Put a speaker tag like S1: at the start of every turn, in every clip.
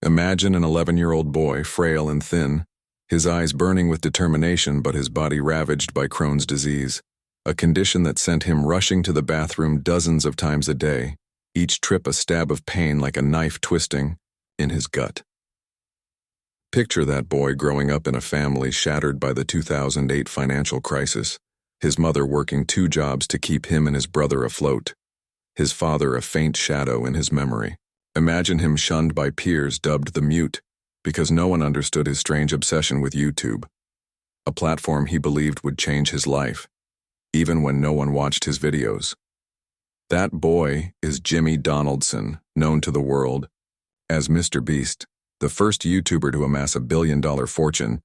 S1: Imagine an 11-year-old boy, frail and thin, his eyes burning with determination but his body ravaged by Crohn's disease, a condition that sent him rushing to the bathroom dozens of times a day, each trip a stab of pain like a knife twisting in his gut. Picture that boy growing up in a family shattered by the 2008 financial crisis, his mother working 2 jobs to keep him and his brother afloat, his father a faint shadow in his memory. Imagine him shunned by peers dubbed the Mute because no one understood his strange obsession with YouTube, a platform he believed would change his life, even when no one watched his videos. That boy is Jimmy Donaldson, known to the world as MrBeast, the first YouTuber to amass a billion-dollar fortune,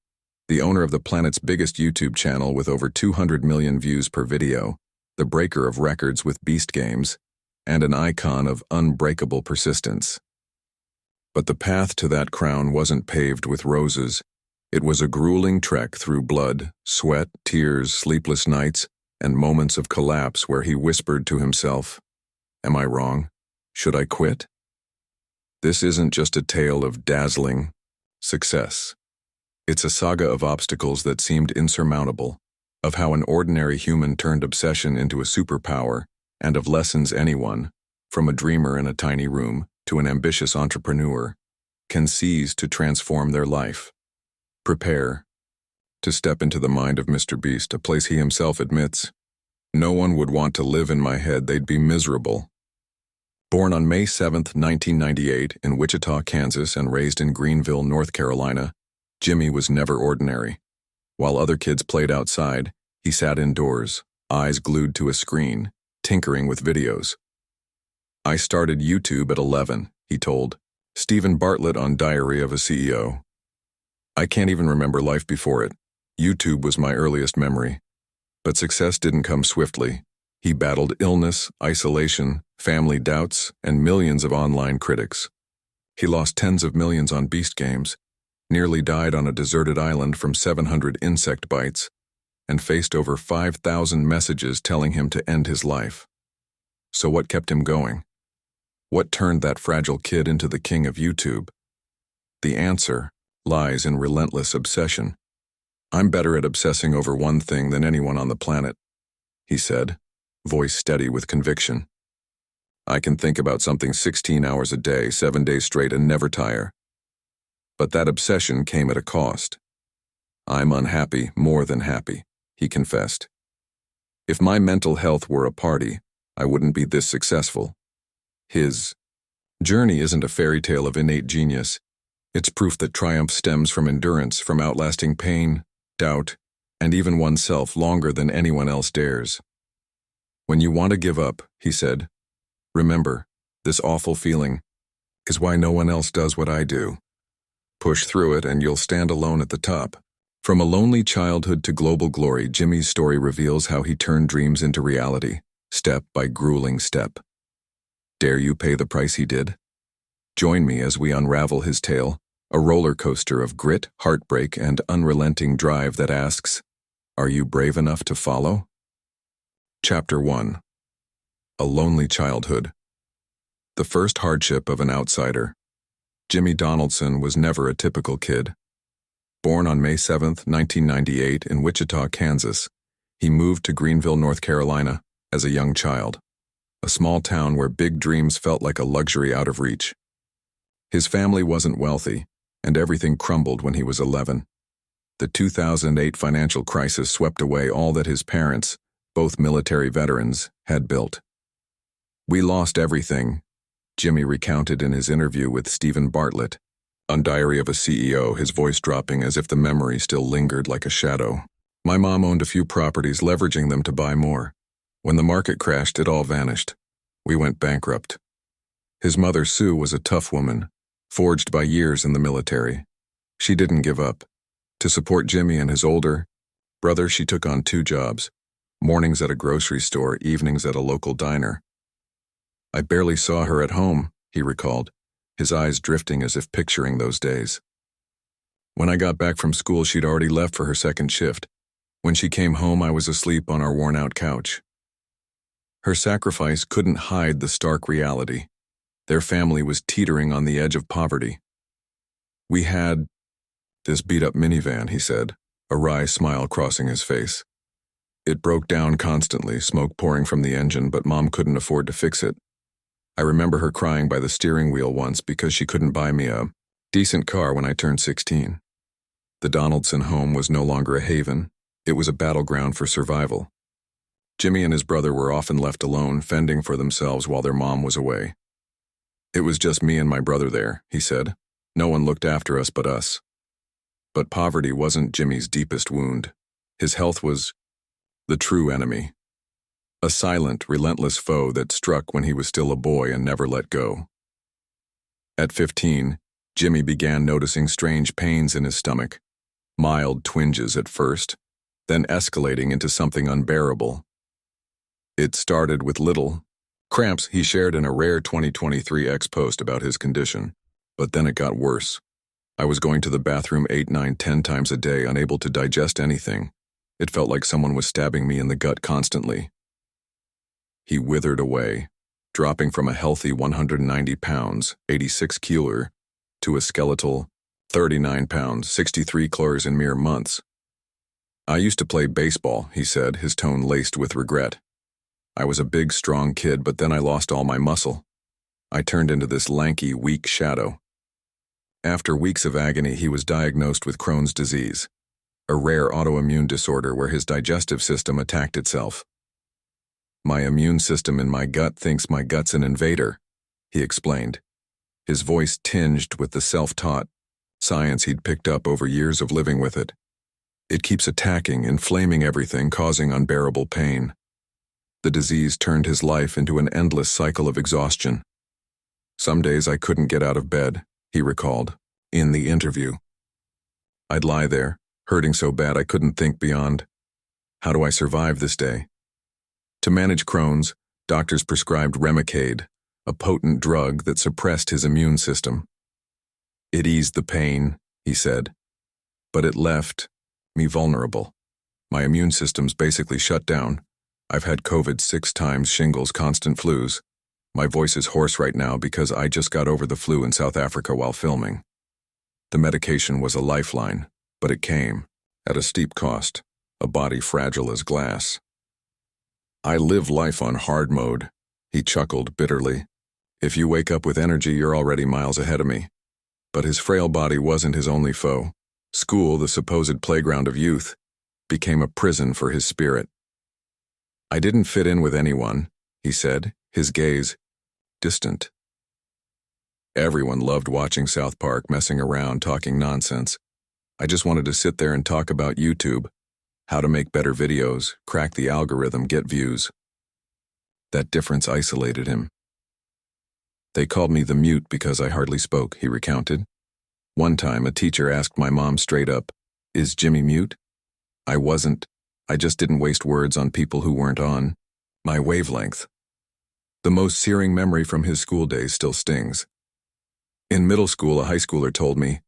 S1: the owner of the planet's biggest YouTube channel with over 200 million views per video, the breaker of records with Beast Games, and an icon of unbreakable persistence. But the path to that crown wasn't paved with roses. It was a grueling trek through blood, sweat, tears, sleepless nights, and moments of collapse where he whispered to himself, "Am I wrong? Should I quit?" This isn't just a tale of dazzling success. It's a saga of obstacles that seemed insurmountable, of how an ordinary human turned obsession into a superpower, and of lessons anyone, from a dreamer in a tiny room to an ambitious entrepreneur, can seize to transform their life. Prepare to step into the mind of MrBeast, a place he himself admits, "No one would want to live in my head, they'd be miserable." Born on May 7, 1998, in Wichita, Kansas, and raised in Greenville, North Carolina, Jimmy was never ordinary. While other kids played outside, he sat indoors, eyes glued to a screen, tinkering with videos. "I started YouTube at 11, he told Stephen Bartlett on Diary of a CEO. "I can't even remember life before it. YouTube was my earliest memory." But success didn't come swiftly. He battled illness, isolation, family doubts, and millions of online critics. He lost tens of millions on Beast Games, nearly died on a deserted island from 700 insect bites, and faced over 5,000 messages telling him to end his life. So what kept him going? What turned that fragile kid into the king of YouTube? The answer lies in relentless obsession. "I'm better at obsessing over one thing than anyone on the planet," he said, voice steady with conviction. "I can think about something 16 hours a day, 7 days straight, and never tire." But that obsession came at a cost. "I'm unhappy, more than happy," he confessed. "If my mental health were a party, I wouldn't be this successful." His journey isn't a fairy tale of innate genius. It's proof that triumph stems from endurance, from outlasting pain, doubt, and even oneself longer than anyone else dares. "When you want to give up," he said, "remember, this awful feeling is why no one else does what I do. Push through it and you'll stand alone at the top." From a lonely childhood to global glory, Jimmy's story reveals how he turned dreams into reality, step by grueling step. Dare you pay the price he did? Join me as we unravel his tale, a roller coaster of grit, heartbreak, and unrelenting drive that asks, are you brave enough to follow? Chapter 1. A Lonely Childhood. The first hardship of an outsider. Jimmy Donaldson was never a typical kid. Born on May 7, 1998, in Wichita, Kansas, he moved to Greenville, North Carolina, as a young child, a small town where big dreams felt like a luxury out of reach. His family wasn't wealthy, and everything crumbled when he was 11. The 2008 financial crisis swept away all that his parents, both military veterans, had built. "We lost everything," Jimmy recounted in his interview with Stephen Bartlett on Diary of a CEO, his voice dropping as if the memory still lingered like a shadow. "My mom owned a few properties, leveraging them to buy more. When the market crashed, it all vanished. We went bankrupt." His mother, Sue, was a tough woman, forged by years in the military. She didn't give up. To support Jimmy and his older brother, she took on 2 jobs, mornings at a grocery store, evenings at a local diner. "I barely saw her at home," he recalled, his eyes drifting as if picturing those days. "When I got back from school, she'd already left for her second shift. When she came home, I was asleep on our worn-out couch." Her sacrifice couldn't hide the stark reality. Their family was teetering on the edge of poverty. We had this beat-up minivan, he said, a wry smile crossing his face. It broke down constantly, smoke pouring from the engine, but Mom couldn't afford to fix it. I remember her crying by the steering wheel once because she couldn't buy me a decent car when I turned 16. The Donaldson home was no longer a haven. It was a battleground for survival. Jimmy and his brother were often left alone, fending for themselves while their mom was away. It was just me and my brother there, he said. No one looked after us but us. But poverty wasn't Jimmy's deepest wound. His health was the true enemy. A silent, relentless foe that struck when he was still a boy and never let go. At 15, Jimmy began noticing strange pains in his stomach. Mild twinges at first, then escalating into something unbearable. It started with little cramps he shared in a rare 2023 X post about his condition, but then it got worse. I was going to the bathroom 8, 9, 10 times a day, unable to digest anything. It felt like someone was stabbing me in the gut constantly. He withered away, dropping from a healthy 190 pounds, 86 kilo, to a skeletal 39 pounds, 63 kilos in mere months. I used to play baseball, he said, his tone laced with regret. I was a big, strong kid, but then I lost all my muscle. I turned into this lanky, weak shadow. After weeks of agony, he was diagnosed with Crohn's disease, a rare autoimmune disorder where his digestive system attacked itself. My immune system in my gut thinks my gut's an invader, he explained, his voice tinged with the self-taught science he'd picked up over years of living with it. It keeps attacking, inflaming everything, causing unbearable pain. The disease turned his life into an endless cycle of exhaustion. Some days I couldn't get out of bed, he recalled, in the interview. I'd lie there, hurting so bad I couldn't think beyond, how do I survive this day? To manage Crohn's, doctors prescribed Remicade, a potent drug that suppressed his immune system. It eased the pain, he said, but it left me vulnerable. My immune system's basically shut down. I've had COVID 6 times, shingles, constant flus. My voice is hoarse right now because I just got over the flu in South Africa while filming. The medication was a lifeline, but it came at a steep cost, a body fragile as glass. I live life on hard mode, he chuckled bitterly. If you wake up with energy, you're already miles ahead of me. But his frail body wasn't his only foe. School, the supposed playground of youth, became a prison for his spirit. I didn't fit in with anyone, he said, his gaze distant. Everyone loved watching South Park, messing around, talking nonsense. I just wanted to sit there and talk about YouTube, how to make better videos, crack the algorithm, get views. That difference isolated him. They called me the mute because I hardly spoke, he recounted. One time, a teacher asked my mom straight up, "Is Jimmy mute?" I wasn't. I just didn't waste words on people who weren't on my wavelength. The most searing memory from his school days still stings. In middle school, a high schooler told me,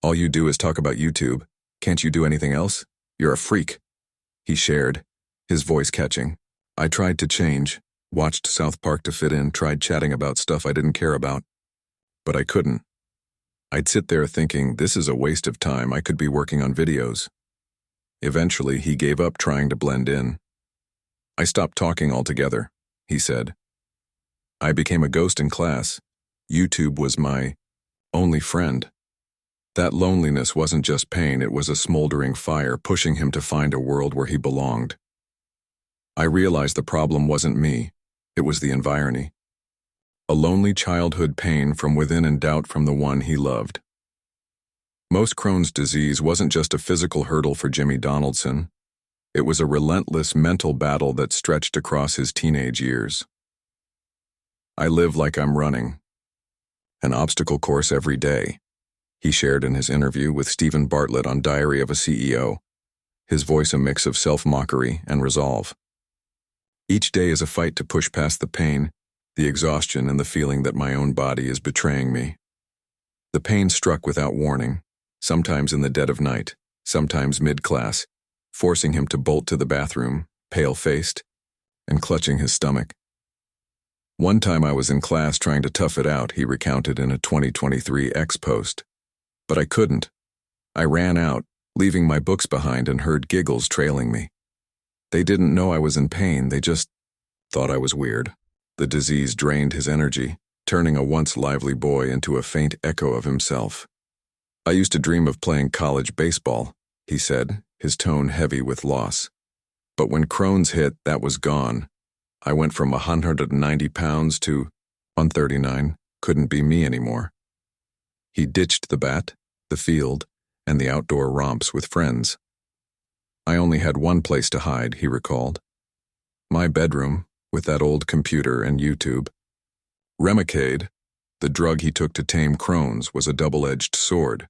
S1: "All you do is talk about YouTube. Can't you do anything else? You're a freak," he shared, his voice catching. I tried to change, watched South Park to fit in, tried chatting about stuff I didn't care about. But I couldn't. I'd sit there thinking, this is a waste of time, I could be working on videos. Eventually, he gave up trying to blend in. I stopped talking altogether, he said. I became a ghost in class. YouTube was my only friend. That loneliness wasn't just pain, it was a smoldering fire pushing him to find a world where he belonged. I realized the problem wasn't me, it was the environment. A lonely childhood pain from within and doubt from the one he loved. Most Crohn's disease wasn't just a physical hurdle for Jimmy Donaldson. It was a relentless mental battle that stretched across his teenage years. I live like I'm running an obstacle course every day, he shared in his interview with Stephen Bartlett on Diary of a CEO, his voice a mix of self-mockery and resolve. Each day is a fight to push past the pain, the exhaustion, and the feeling that my own body is betraying me. The pain struck without warning, sometimes in the dead of night, sometimes mid-class, forcing him to bolt to the bathroom, pale-faced, and clutching his stomach. One time I was in class trying to tough it out, he recounted in a 2023 X post. But I couldn't. I ran out, leaving my books behind, and heard giggles trailing me. They didn't know I was in pain, they just thought I was weird. The disease drained his energy, turning a once lively boy into a faint echo of himself. I used to dream of playing college baseball, he said, his tone heavy with loss. But when Crohn's hit, that was gone. I went from 190 pounds to 139, couldn't be me anymore. He ditched the bat, the field, and the outdoor romps with friends. I only had one place to hide, he recalled. My bedroom, with that old computer and YouTube. Remicade, the drug he took to tame Crohn's, was a double-edged sword.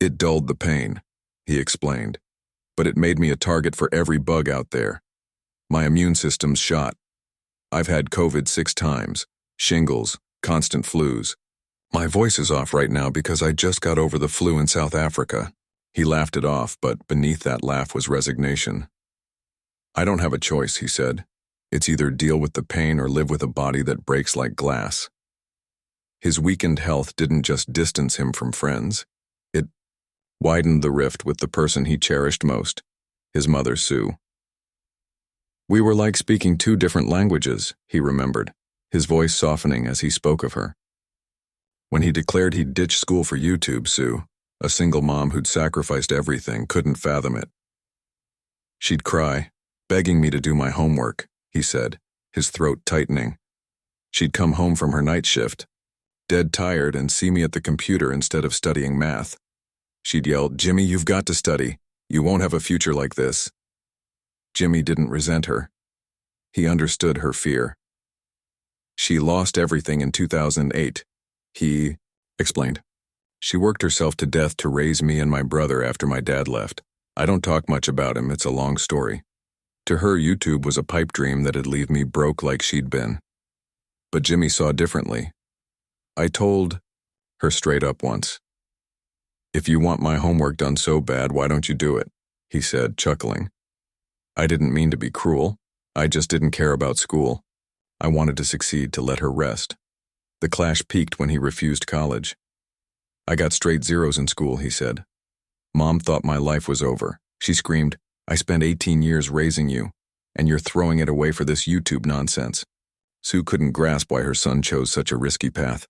S1: It dulled the pain, he explained, but it made me a target for every bug out there. My immune system's shot. I've had COVID 6 times, shingles, constant flus. My voice is off right now because I just got over the flu in South Africa. He laughed it off, but beneath that laugh was resignation. I don't have a choice, he said. It's either deal with the pain or live with a body that breaks like glass. His weakened health didn't just distance him from friends. It widened the rift with the person he cherished most, his mother, Sue. We were like speaking 2 different languages, he remembered, his voice softening as he spoke of her. When he declared he'd ditch school for YouTube, Sue, a single mom who'd sacrificed everything, couldn't fathom it. She'd cry, begging me to do my homework, he said, his throat tightening. She'd come home from her night shift, dead tired, and see me at the computer instead of studying math. She'd yell, "Jimmy, you've got to study. You won't have a future like this." Jimmy didn't resent her. He understood her fear. She lost everything in 2008, he explained. She worked herself to death to raise me and my brother after my dad left. I don't talk much about him, it's a long story. To her, YouTube was a pipe dream that'd leave me broke like she'd been. But Jimmy saw differently. I told her straight up once, "If you want my homework done so bad, why don't you do it?" he said, chuckling. I didn't mean to be cruel. I just didn't care about school. I wanted to succeed, to let her rest. The clash peaked when he refused college. I got straight zeros in school, he said. Mom thought my life was over. She screamed, "I spent 18 years raising you, and you're throwing it away for this YouTube nonsense." Sue couldn't grasp why her son chose such a risky path.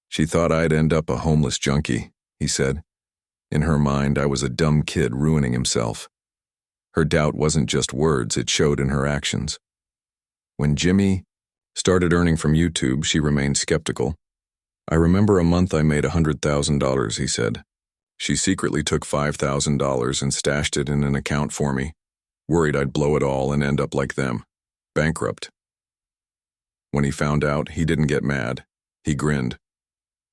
S1: She thought I'd end up a homeless junkie, he said. In her mind, I was a dumb kid ruining himself. Her doubt wasn't just words, it showed in her actions. When Jimmy started earning from YouTube, she remained skeptical. I remember a month I made $100,000, he said. She secretly took $5,000 and stashed it in an account for me, worried I'd blow it all and end up like them, bankrupt. When he found out, he didn't get mad. He grinned.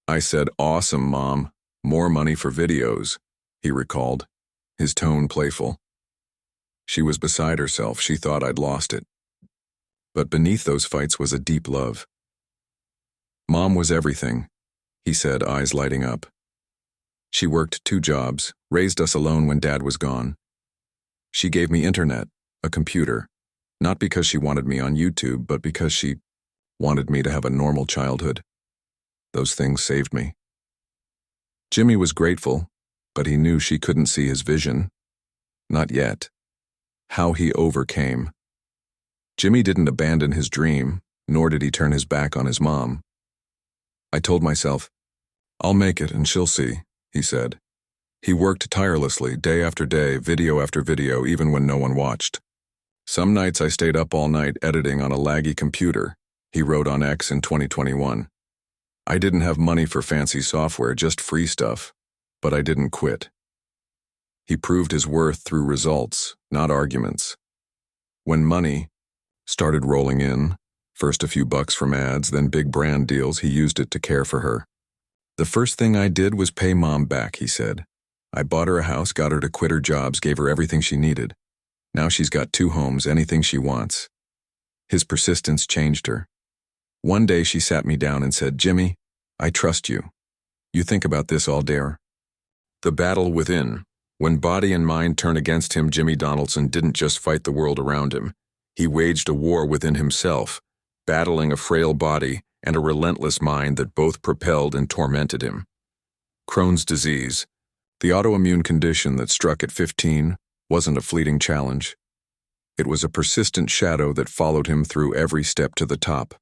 S1: I said, "Awesome, Mom. More money for videos," he recalled, his tone playful. She was beside herself. She thought I'd lost it. But beneath those fights was a deep love. Mom was everything, he said, eyes lighting up. She worked 2 jobs, raised us alone when Dad was gone. She gave me internet, a computer, not because she wanted me on YouTube, but because she wanted me to have a normal childhood. Those things saved me. Jimmy was grateful, but he knew she couldn't see his vision. Not yet. How he overcame. Jimmy didn't abandon his dream, nor did he turn his back on his mom. I told myself, "I'll make it and she'll see," he said. He worked tirelessly, day after day, video after video, even when no one watched. Some nights I stayed up all night editing on a laggy computer, he wrote on X in 2021. I didn't have money for fancy software, just free stuff, but I didn't quit. He proved his worth through results, not arguments. When money started rolling in, first a few bucks from ads, then big brand deals, he used it to care for her. The first thing I did was pay Mom back, he said. I bought her a house, got her to quit her jobs, gave her everything she needed. Now she's got 2 homes, anything she wants. His persistence changed her. One day she sat me down and said, "Jimmy, I trust you. You think about this all day." The battle within. When body and mind turned against him, Jimmy Donaldson didn't just fight the world around him. He waged a war within himself, battling a frail body and a relentless mind that both propelled and tormented him. Crohn's disease, the autoimmune condition that struck at 15, wasn't a fleeting challenge. It was a persistent shadow that followed him through every step to the top.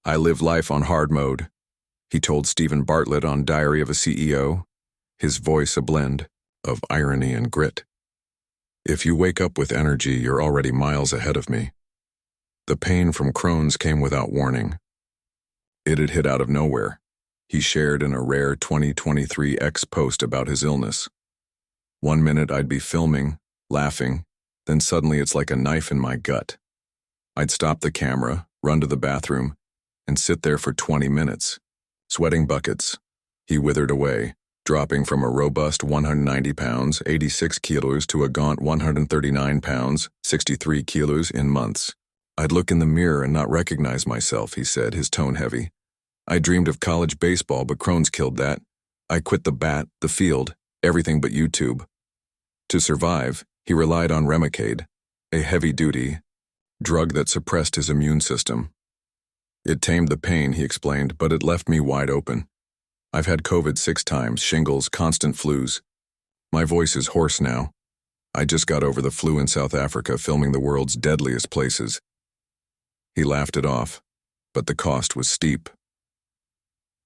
S1: "I live life on hard mode," he told Stephen Bartlett on Diary of a CEO, his voice a blend of irony and grit. "If you wake up with energy, you're already miles ahead of me." The pain from Crohn's came without warning. It had hit out of nowhere. He shared in a rare 2023 X post about his illness. "One minute I'd be filming, laughing, then suddenly it's like a knife in my gut. I'd stop the camera, run to the bathroom, and sit there for 20 minutes, sweating buckets." He withered away, dropping from a robust 190 pounds, 86 kilos to a gaunt 139 pounds, 63 kilos in months. "I'd look in the mirror and not recognize myself," he said, his tone heavy. "I dreamed of college baseball, but Crohn's killed that. I quit the bat, the field, everything but YouTube." To survive, he relied on Remicade, a heavy-duty drug that suppressed his immune system. "It tamed the pain," he explained, "but it left me wide open. I've had COVID 6 times, shingles, constant flus. My voice is hoarse now. I just got over the flu in South Africa filming the world's deadliest places." He laughed it off, but the cost was steep.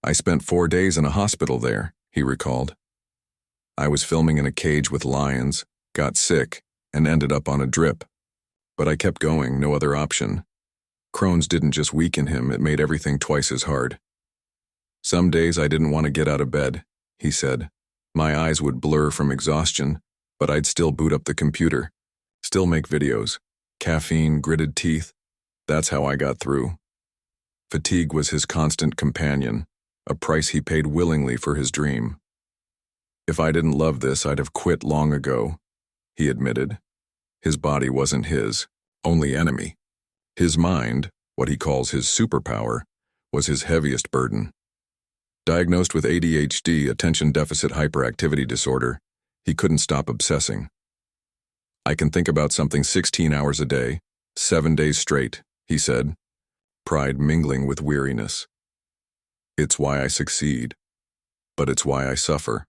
S1: "I spent 4 days in a hospital there," he recalled. "I was filming in a cage with lions, got sick, and ended up on a drip. But I kept going, no other option. Crohn's didn't just weaken him, it made everything twice as hard. Some days I didn't want to get out of bed," he said. "My eyes would blur from exhaustion, but I'd still boot up the computer, still make videos. Caffeine, gritted teeth, that's how I got through." Fatigue was his constant companion, a price he paid willingly for his dream. "If I didn't love this, I'd have quit long ago," he admitted. His body wasn't his only enemy. His mind, what he calls his superpower, was his heaviest burden. Diagnosed with ADHD, attention deficit hyperactivity disorder, he couldn't stop obsessing. "I can think about something 16 hours a day, 7 days straight," he said, pride mingling with weariness. "It's why I succeed, but it's why I suffer."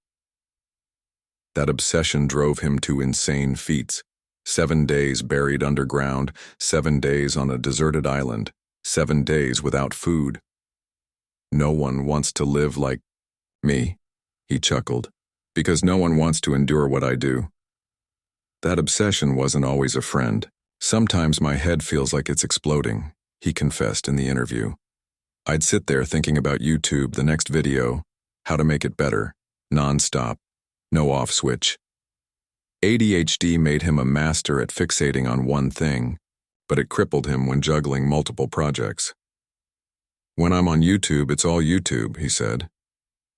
S1: That obsession drove him to insane feats. 7 days buried underground, 7 days on a deserted island, 7 days without food. "No one wants to live like me," he chuckled, "because no one wants to endure what I do." That obsession wasn't always a friend. "Sometimes my head feels like it's exploding," he confessed in the interview. "I'd sit there thinking about YouTube, the next video, how to make it better, non-stop, no off switch." ADHD made him a master at fixating on one thing, but it crippled him when juggling multiple projects. "When I'm on YouTube, it's all YouTube," he said.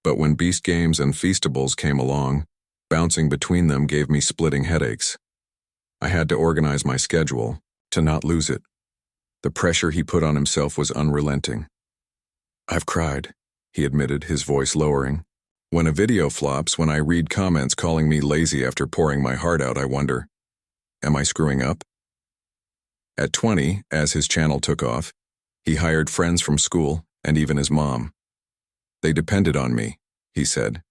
S1: "But when Beast Games and Feastables came along, bouncing between them gave me splitting headaches. I had to organize my schedule, to not lose it." The pressure he put on himself was unrelenting. "I've cried," he admitted, his voice lowering. "When a video flops, when I read comments calling me lazy after pouring my heart out, I wonder, am I screwing up?" At 20, as his channel took off, he hired friends from school and even his mom. "They depended on me," he said.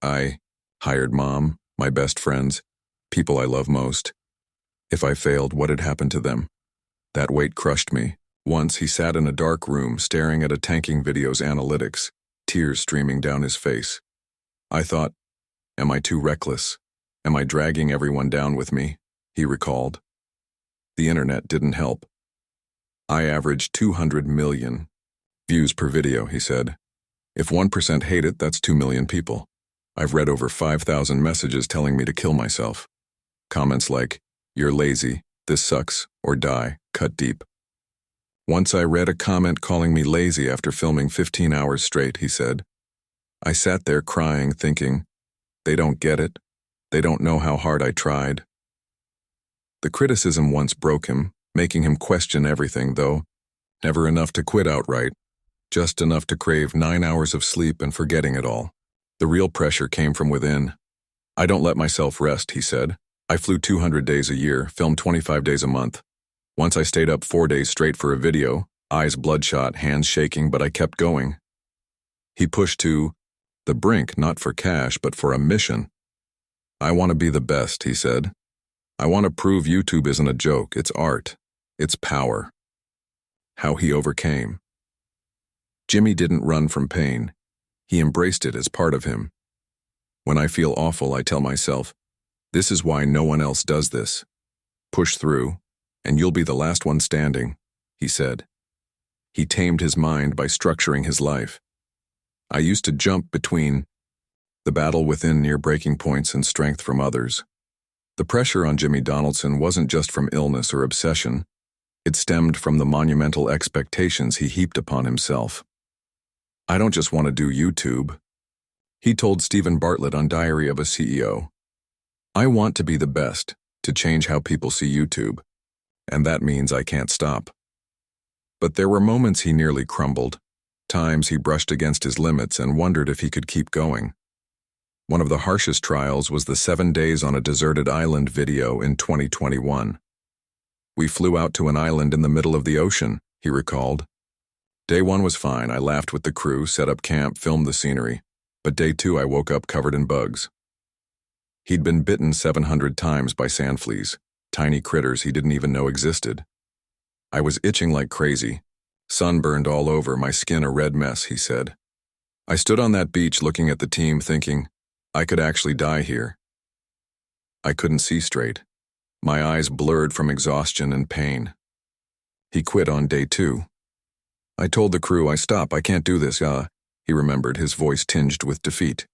S1: "I hired Mom, my best friends, people I love most. If I failed, what had happened to them?" That weight crushed me. Once he sat in a dark room staring at a tanking video's analytics, tears streaming down his face. "I thought, am I too reckless? Am I dragging everyone down with me?" he recalled. The internet didn't help. "I averaged 200 million views per video," he said. "If 1% hate it, that's 2 million people. I've read over 5,000 messages telling me to kill myself. Comments like, 'You're lazy, this sucks,' or 'Die,' cut deep. Once I read a comment calling me lazy after filming 15 hours straight," he said. "I sat there crying, thinking, they don't get it. They don't know how hard I tried." The criticism once broke him, making him question everything, though never enough to quit outright, just enough to crave 9 hours of sleep and forgetting it all. The real pressure came from within. "I don't let myself rest," he said. "I flew 200 days a year, filmed 25 days a month. Once I stayed up 4 days straight for a video, eyes bloodshot, hands shaking, but I kept going." He pushed to The brink, not for cash, but for a mission. "I want to be the best," he said. "I want to prove YouTube isn't a joke, it's art. It's power." How he overcame. Jimmy didn't run from pain. He embraced it as part of him. "When I feel awful, I tell myself, this is why no one else does this. Push through, and you'll be the last one standing," he said. He tamed his mind by structuring his life. "I used to jump between the battle within near breaking points and strength from others." The pressure on Jimmy Donaldson wasn't just from illness or obsession. It stemmed from the monumental expectations he heaped upon himself. "I don't just want to do YouTube," he told Stephen Bartlett on Diary of a CEO. "I want to be the best, to change how people see YouTube. And that means I can't stop." But there were moments he nearly crumbled, times he brushed against his limits and wondered if he could keep going. One of the harshest trials was the 7 days on a deserted island video in 2021. "We flew out to an island in the middle of the ocean," he recalled. "Day 1 was fine. I laughed with the crew, set up camp, filmed the scenery. But day 2 I woke up covered in bugs." He'd been bitten 700 times by sand fleas, tiny critters he didn't even know existed. "I was itching like crazy. Sunburned all over, my skin a red mess," he said. "I stood on that beach looking at the team thinking, I could actually die here. I couldn't see straight. My eyes blurred from exhaustion and pain." He quit on day 2. "I told the crew, I can't do this, he remembered, his voice tinged with defeat.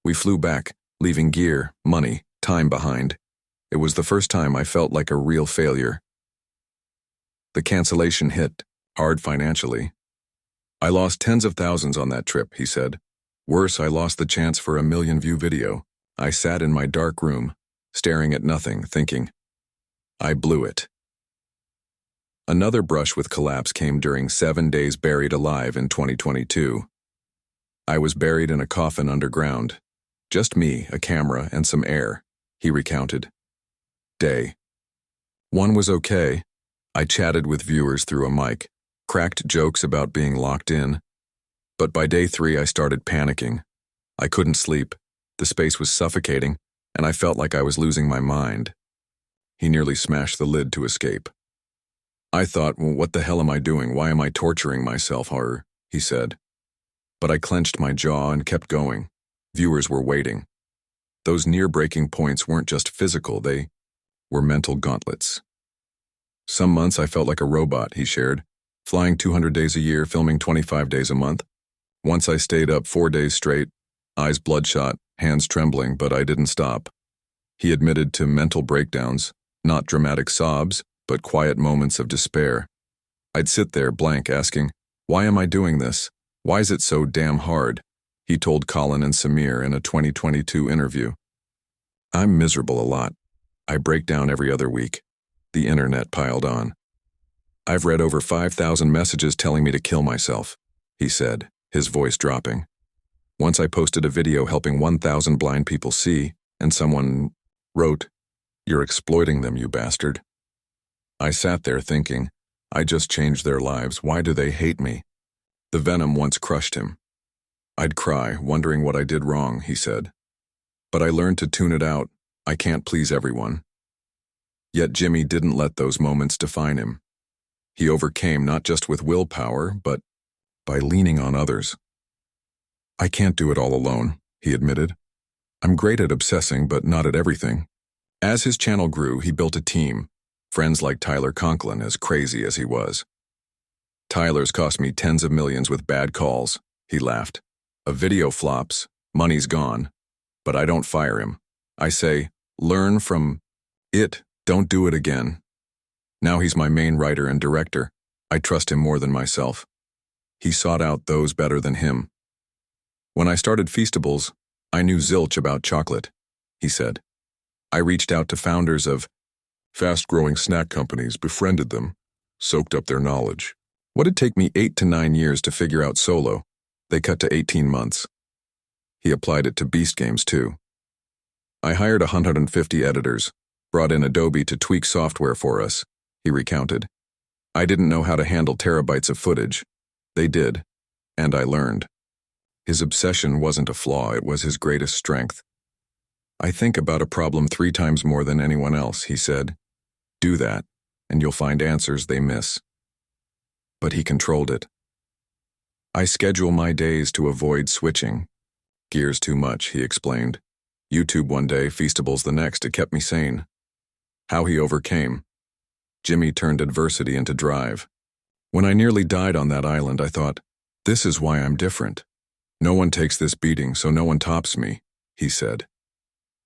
S1: "We flew back, leaving gear, money, time behind. It was the first time I felt like a real failure." The cancellation hit, hard financially. "I lost tens of thousands on that trip," he said. "Worse, I lost the chance for a 1 million-view video. I sat in my dark room, staring at nothing, thinking, I blew it." Another brush with collapse came during 7 days buried alive in 2022. "I was buried in a coffin underground. Just me, a camera, and some air," he recounted. Day 1 was okay. I chatted with viewers through a mic, cracked jokes about being locked in. But by day 3 I started panicking. I couldn't sleep, the space was suffocating, and I felt like I was losing my mind. He nearly smashed the lid to escape. "I thought, well, what the hell am I doing? Why am I torturing myself, horror?" he said. But I clenched my jaw and kept going. Viewers were waiting. Those near-breaking points weren't just physical, they were mental gauntlets. "Some months I felt like a robot," he shared, "flying 200 days a year, filming 25 days a month. Once I stayed up 4 days straight, eyes bloodshot, hands trembling, but I didn't stop." He admitted to mental breakdowns, not dramatic sobs, but quiet moments of despair. "I'd sit there blank asking, why am I doing this? Why is it so damn hard?" he told Colin and Samir in a 2022 interview. "I'm miserable a lot. I break down every other week." The internet piled on. "I've read over 5,000 messages telling me to kill myself," he said, his voice dropping. "Once I posted a video helping 1,000 blind people see, and someone wrote, 'You're exploiting them, you bastard.' I sat there thinking, I just changed their lives, why do they hate me?" The venom once crushed him. "I'd cry, wondering what I did wrong," he said. "But I learned to tune it out. I can't please everyone." Yet Jimmy didn't let those moments define him. He overcame not just with willpower, but by leaning on others. "I can't do it all alone," he admitted. "I'm great at obsessing, but not at everything." As his channel grew, he built a team, friends like Tyler Conklin, as crazy as he was. "Tyler's cost me tens of millions with bad calls," he laughed. "A video flops, money's gone. But I don't fire him. I say, learn from it, don't do it again." Now he's my main writer and director. I trust him more than myself. He sought out those better than him. "When I started Feastables, I knew zilch about chocolate," he said. "I reached out to founders of fast-growing snack companies, befriended them, soaked up their knowledge. What'd take me 8 to 9 years to figure out solo, they cut to 18 months. He applied it to Beast Games too. "I hired 150 editors, brought in Adobe to tweak software for us," he recounted. "I didn't know how to handle terabytes of footage. They did, and I learned." His obsession wasn't a flaw, it was his greatest strength. "I think about a problem 3 times more than anyone else," he said. "Do that, and you'll find answers they miss." But he controlled it. "I schedule my days to avoid switching. Gears too much," he explained. YouTube one day, Feastables the next, it kept me sane. How he overcame. Jimmy turned adversity into drive. "When I nearly died on that island, I thought, this is why I'm different. No one takes this beating, so no one tops me," he said.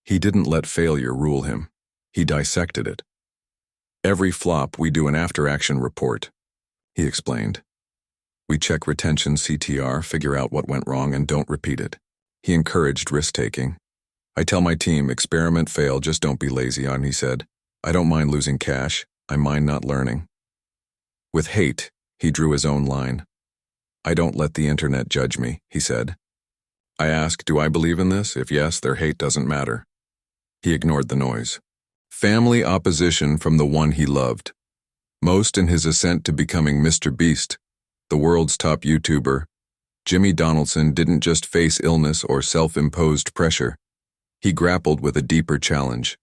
S1: He didn't let failure rule him. He dissected it. "Every flop, we do an after-action report," he explained. "We check retention CTR, figure out what went wrong, and don't repeat it." He encouraged risk-taking. "I tell my team, experiment, fail, just don't be lazy," he said. "I don't mind losing cash, I mind not learning." With hate, he drew his own line. "I don't let the internet judge me," he said. I ask, do I believe in this? If yes, their hate doesn't matter. He ignored the noise. Family opposition from the one he loved. Most in his ascent to becoming MrBeast, the world's top YouTuber, Jimmy Donaldson didn't just face illness or self-imposed pressure. He grappled with a deeper challenge.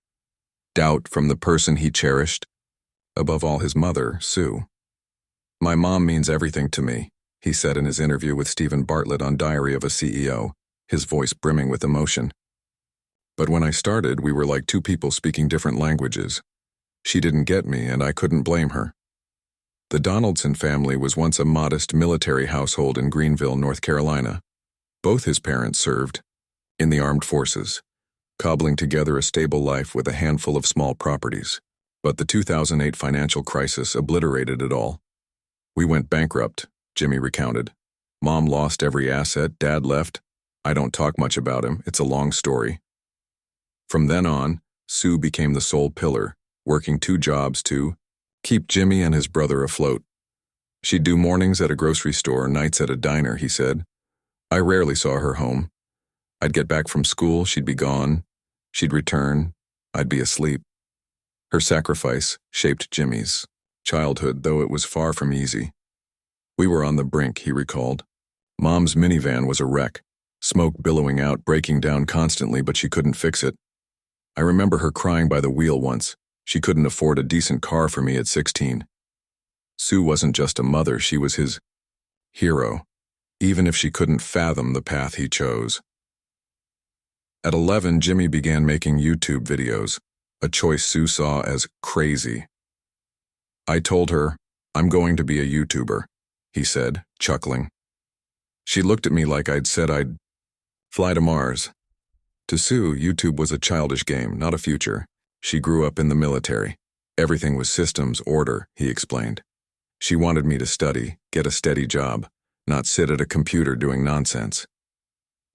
S1: Doubt from the person he cherished, above all his mother, Sue. "My mom means everything to me," he said in his interview with Stephen Bartlett on Diary of a CEO, his voice brimming with emotion. "But when I started, we were like two people speaking different languages. She didn't get me, and I couldn't blame her." The Donaldson family was once a modest military household in Greenville, North Carolina. Both his parents served in the armed forces, cobbling together a stable life with a handful of small properties. But the 2008 financial crisis obliterated it all. "We went bankrupt," Jimmy recounted. "Mom lost every asset, Dad left. I don't talk much about him, it's a long story." From then on, Sue became the sole pillar, working 2 jobs to keep Jimmy and his brother afloat. She'd do mornings at a grocery store, nights at a diner, he said. I rarely saw her home. I'd get back from school, she'd be gone. She'd return, I'd be asleep. Her sacrifice shaped Jimmy's childhood, though it was far from easy. "We were on the brink," he recalled. "Mom's minivan was a wreck, smoke billowing out, breaking down constantly, but she couldn't fix it. I remember her crying by the wheel once. She couldn't afford a decent car for me at 16. Sue wasn't just a mother, she was his hero, even if she couldn't fathom the path he chose." At 11, Jimmy began making YouTube videos, a choice Sue saw as crazy. "I told her, I'm going to be a YouTuber," he said, chuckling. She looked at me like I'd said I'd fly to Mars. To Sue, YouTube was a childish game, not a future. She grew up in the military. Everything was systems, order, he explained. She wanted me to study, get a steady job, not sit at a computer doing nonsense.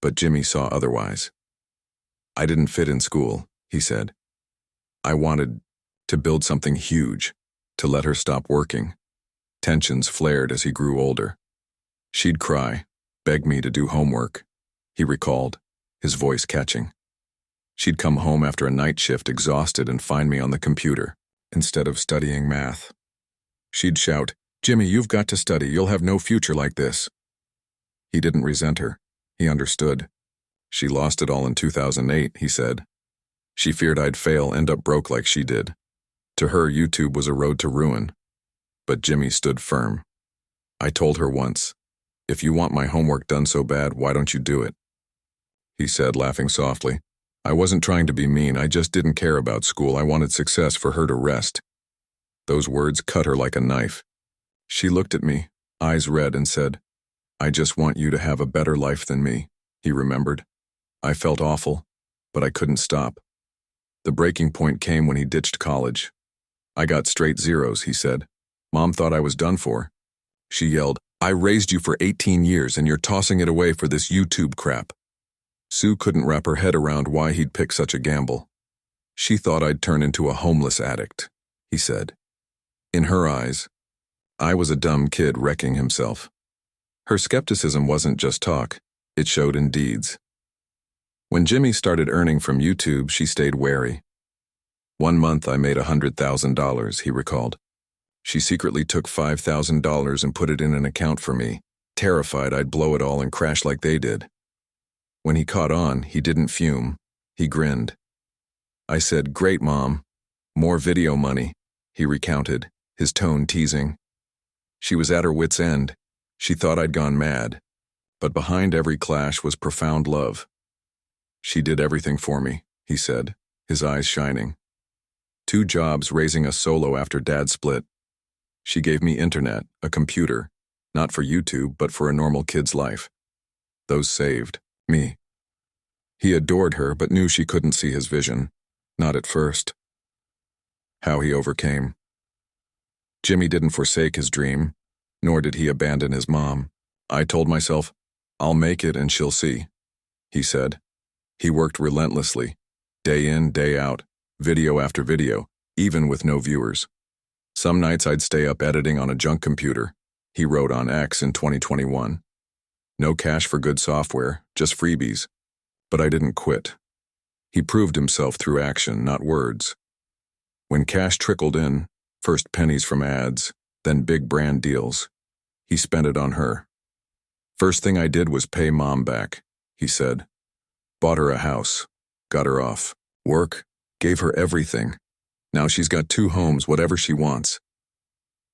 S1: But Jimmy saw otherwise. "I didn't fit in school," he said. "I wanted to build something huge, to let her stop working." Tensions flared as he grew older. She'd cry, beg me to do homework, he recalled, his voice catching. She'd come home after a night shift exhausted and find me on the computer, instead of studying math. She'd shout, "Jimmy, you've got to study, you'll have no future like this." He didn't resent her. He understood. She lost it all in 2008, he said. She feared I'd fail, end up broke like she did. To her, YouTube was a road to ruin. But Jimmy stood firm. "I told her once, if you want my homework done so bad, why don't you do it?" He said, laughing softly. "I wasn't trying to be mean, I just didn't care about school. I wanted success for her to rest." Those words cut her like a knife. She looked at me, eyes red, and said, "I just want you to have a better life than me," he remembered. I felt awful, but I couldn't stop. The breaking point came when he ditched college. "I got straight zeros," he said. "Mom thought I was done for." She yelled, "I raised you for 18 years and you're tossing it away for this YouTube crap." Sue couldn't wrap her head around why he'd pick such a gamble. "She thought I'd turn into a homeless addict," he said. In her eyes, I was a dumb kid wrecking himself. Her skepticism wasn't just talk, it showed in deeds. When Jimmy started earning from YouTube, she stayed wary. "One month I made $100,000, he recalled. She secretly took $5,000 and put it in an account for me, terrified I'd blow it all and crash like they did. When he caught on, he didn't fume. He grinned. I said, "Great, Mom. More video money," he recounted, his tone teasing. She was at her wit's end. She thought I'd gone mad. But behind every clash was profound love. "She did everything for me," he said, his eyes shining. 2 jobs, raising us solo after Dad split. She gave me internet, a computer, not for YouTube, but for a normal kid's life. Those saved me. He adored her, but knew she couldn't see his vision. Not at first. How he overcame. Jimmy didn't forsake his dream, nor did he abandon his mom. I told myself, "I'll make it and she'll see," he said. He worked relentlessly, day in, day out, video after video, even with no viewers. Some nights I'd stay up editing on a junk computer, he wrote on X in 2021. No cash for good software, just freebies. But I didn't quit. He proved himself through action, not words. When cash trickled in, first pennies from ads, then big brand deals, he spent it on her. "First thing I did was pay Mom back," he said. "Bought her a house, got her off work, gave her everything. Now she's got 2 homes, whatever she wants."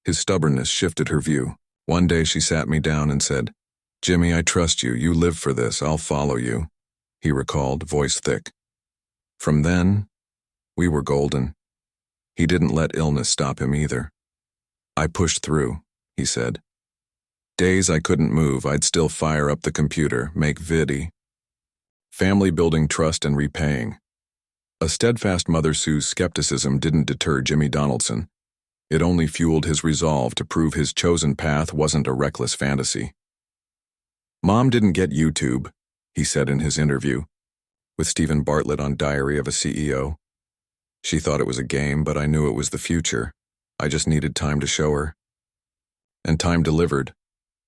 S1: His stubbornness shifted her view. One day she sat me down and said, "Jimmy, I trust you. You live for this. I'll follow you," he recalled, voice thick. From then, we were golden. He didn't let illness stop him either. "I pushed through," he said. "Days I couldn't move, I'd still fire up the computer, make viddy. Family building trust and repaying." A steadfast Mother Sue's skepticism didn't deter Jimmy Donaldson. It only fueled his resolve to prove his chosen path wasn't a reckless fantasy. "Mom didn't get YouTube," he said in his interview with Stephen Bartlett on Diary of a CEO. "She thought it was a game, but I knew it was the future. I just needed time to show her." And time delivered,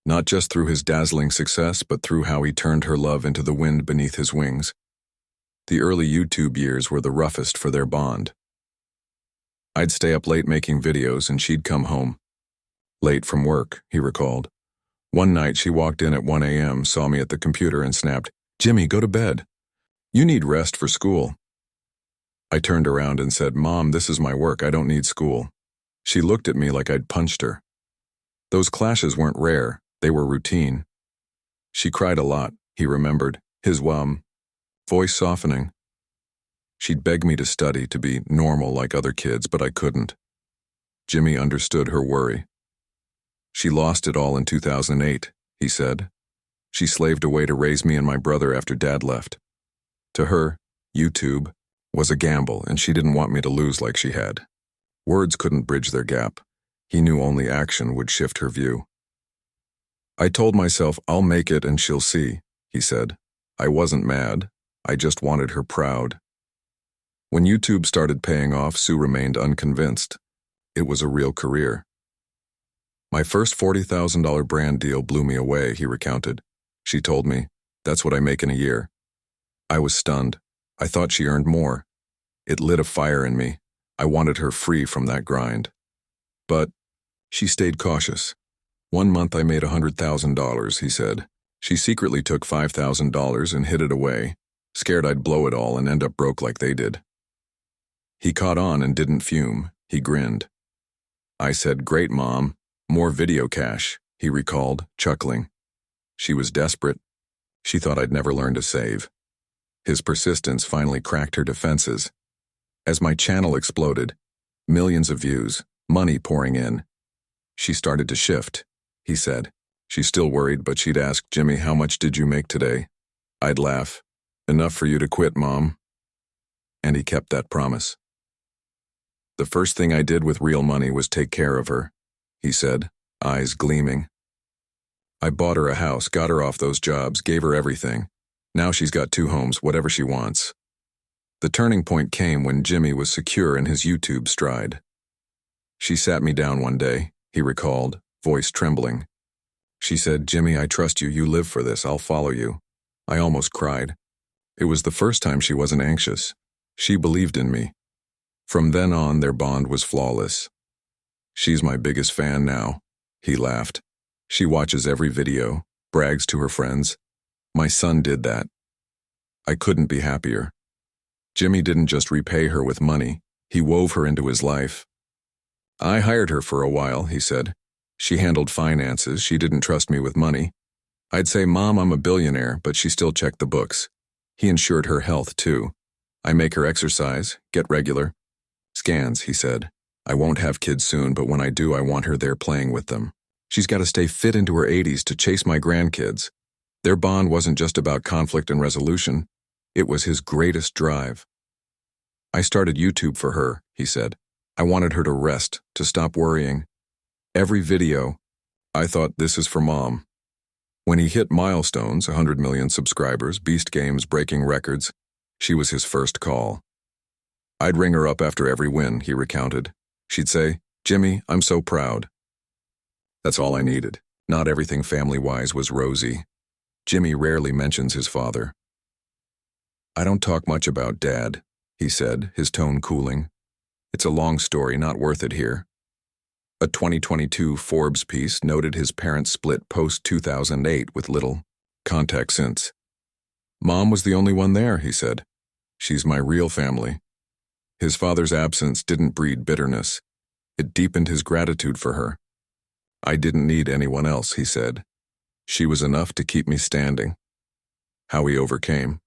S1: not just through his dazzling success, but through how he turned her love into the wind beneath his wings. The early YouTube years were the roughest for their bond. I'd stay up late making videos and she'd come home late from work, he recalled. One night she walked in at 1 a.m., saw me at the computer and snapped, "Jimmy, go to bed. You need rest for school." I turned around and said, "Mom, this is my work. I don't need school." She looked at me like I'd punched her. Those clashes weren't rare, they were routine. She cried a lot, he remembered, his voice softening. She'd beg me to study, to be normal like other kids, but I couldn't. Jimmy understood her worry. "She lost it all in 2008, he said. "She slaved away to raise me and my brother after Dad left. To her, YouTube was a gamble, and she didn't want me to lose like she had." Words couldn't bridge their gap. He knew only action would shift her view. "I told myself, I'll make it and she'll see," he said. "I wasn't mad. I just wanted her proud." When YouTube started paying off, Sue remained unconvinced. It was a real career. "My first $40,000 brand deal blew me away," he recounted. "She told me, 'That's what I make in a year.' I was stunned. I thought she earned more. It lit a fire in me. I wanted her free from that grind. But she stayed cautious. One month I made $100,000, he said. She secretly took $5,000 and hid it away, scared I'd blow it all and end up broke like they did." He caught on and didn't fume. He grinned. I said, "Great, Mom. More video cash," he recalled, chuckling. She was desperate. She thought I'd never learn to save. His persistence finally cracked her defenses. As my channel exploded, millions of views, money pouring in, she started to shift, he said. She still worried, but she'd ask, "Jimmy, how much did you make today?" I'd laugh, "Enough for you to quit, Mom." And he kept that promise. "The first thing I did with real money was take care of her," he said, eyes gleaming. "I bought her a house, got her off those jobs, gave her everything. Now she's got 2 homes, whatever she wants." The turning point came when Jimmy was secure in his YouTube stride. "She sat me down one day," he recalled, voice trembling. She said, "Jimmy, I trust you. You live for this. I'll follow you." I almost cried. It was the first time she wasn't anxious. She believed in me. From then on, their bond was flawless. "She's my biggest fan now," he laughed. "She watches every video, brags to her friends. My son did that. I couldn't be happier. Jimmy didn't just repay her with money, he wove her into his life. I hired her for a while, he said. She handled finances, she didn't trust me with money. I'd say, Mom, I'm a billionaire, but she still checked the books. He ensured her health, too. I make her exercise, get regular scans, he said. I won't have kids soon, but when I do, I want her there playing with them. She's got to stay fit into her 80s to chase my grandkids. Their bond wasn't just about conflict and resolution. It was his greatest drive. I started YouTube for her, he said. I wanted her to rest, to stop worrying. Every video, I thought, this is for Mom. When he hit milestones, 100 million subscribers, Beast Games breaking records, she was his first call. I'd ring her up after every win, he recounted. She'd say, Jimmy, I'm so proud. That's all I needed. Not everything family-wise was rosy. Jimmy rarely mentions his father. I don't talk much about Dad, he said, his tone cooling. It's a long story, not worth it here. A 2022 Forbes piece noted his parents split post-2008 with little contact since. Mom was the only one there, he said. She's my real family. His father's absence didn't breed bitterness. It deepened his gratitude for her. I didn't need anyone else, he said. She was enough to keep me standing. How he overcame.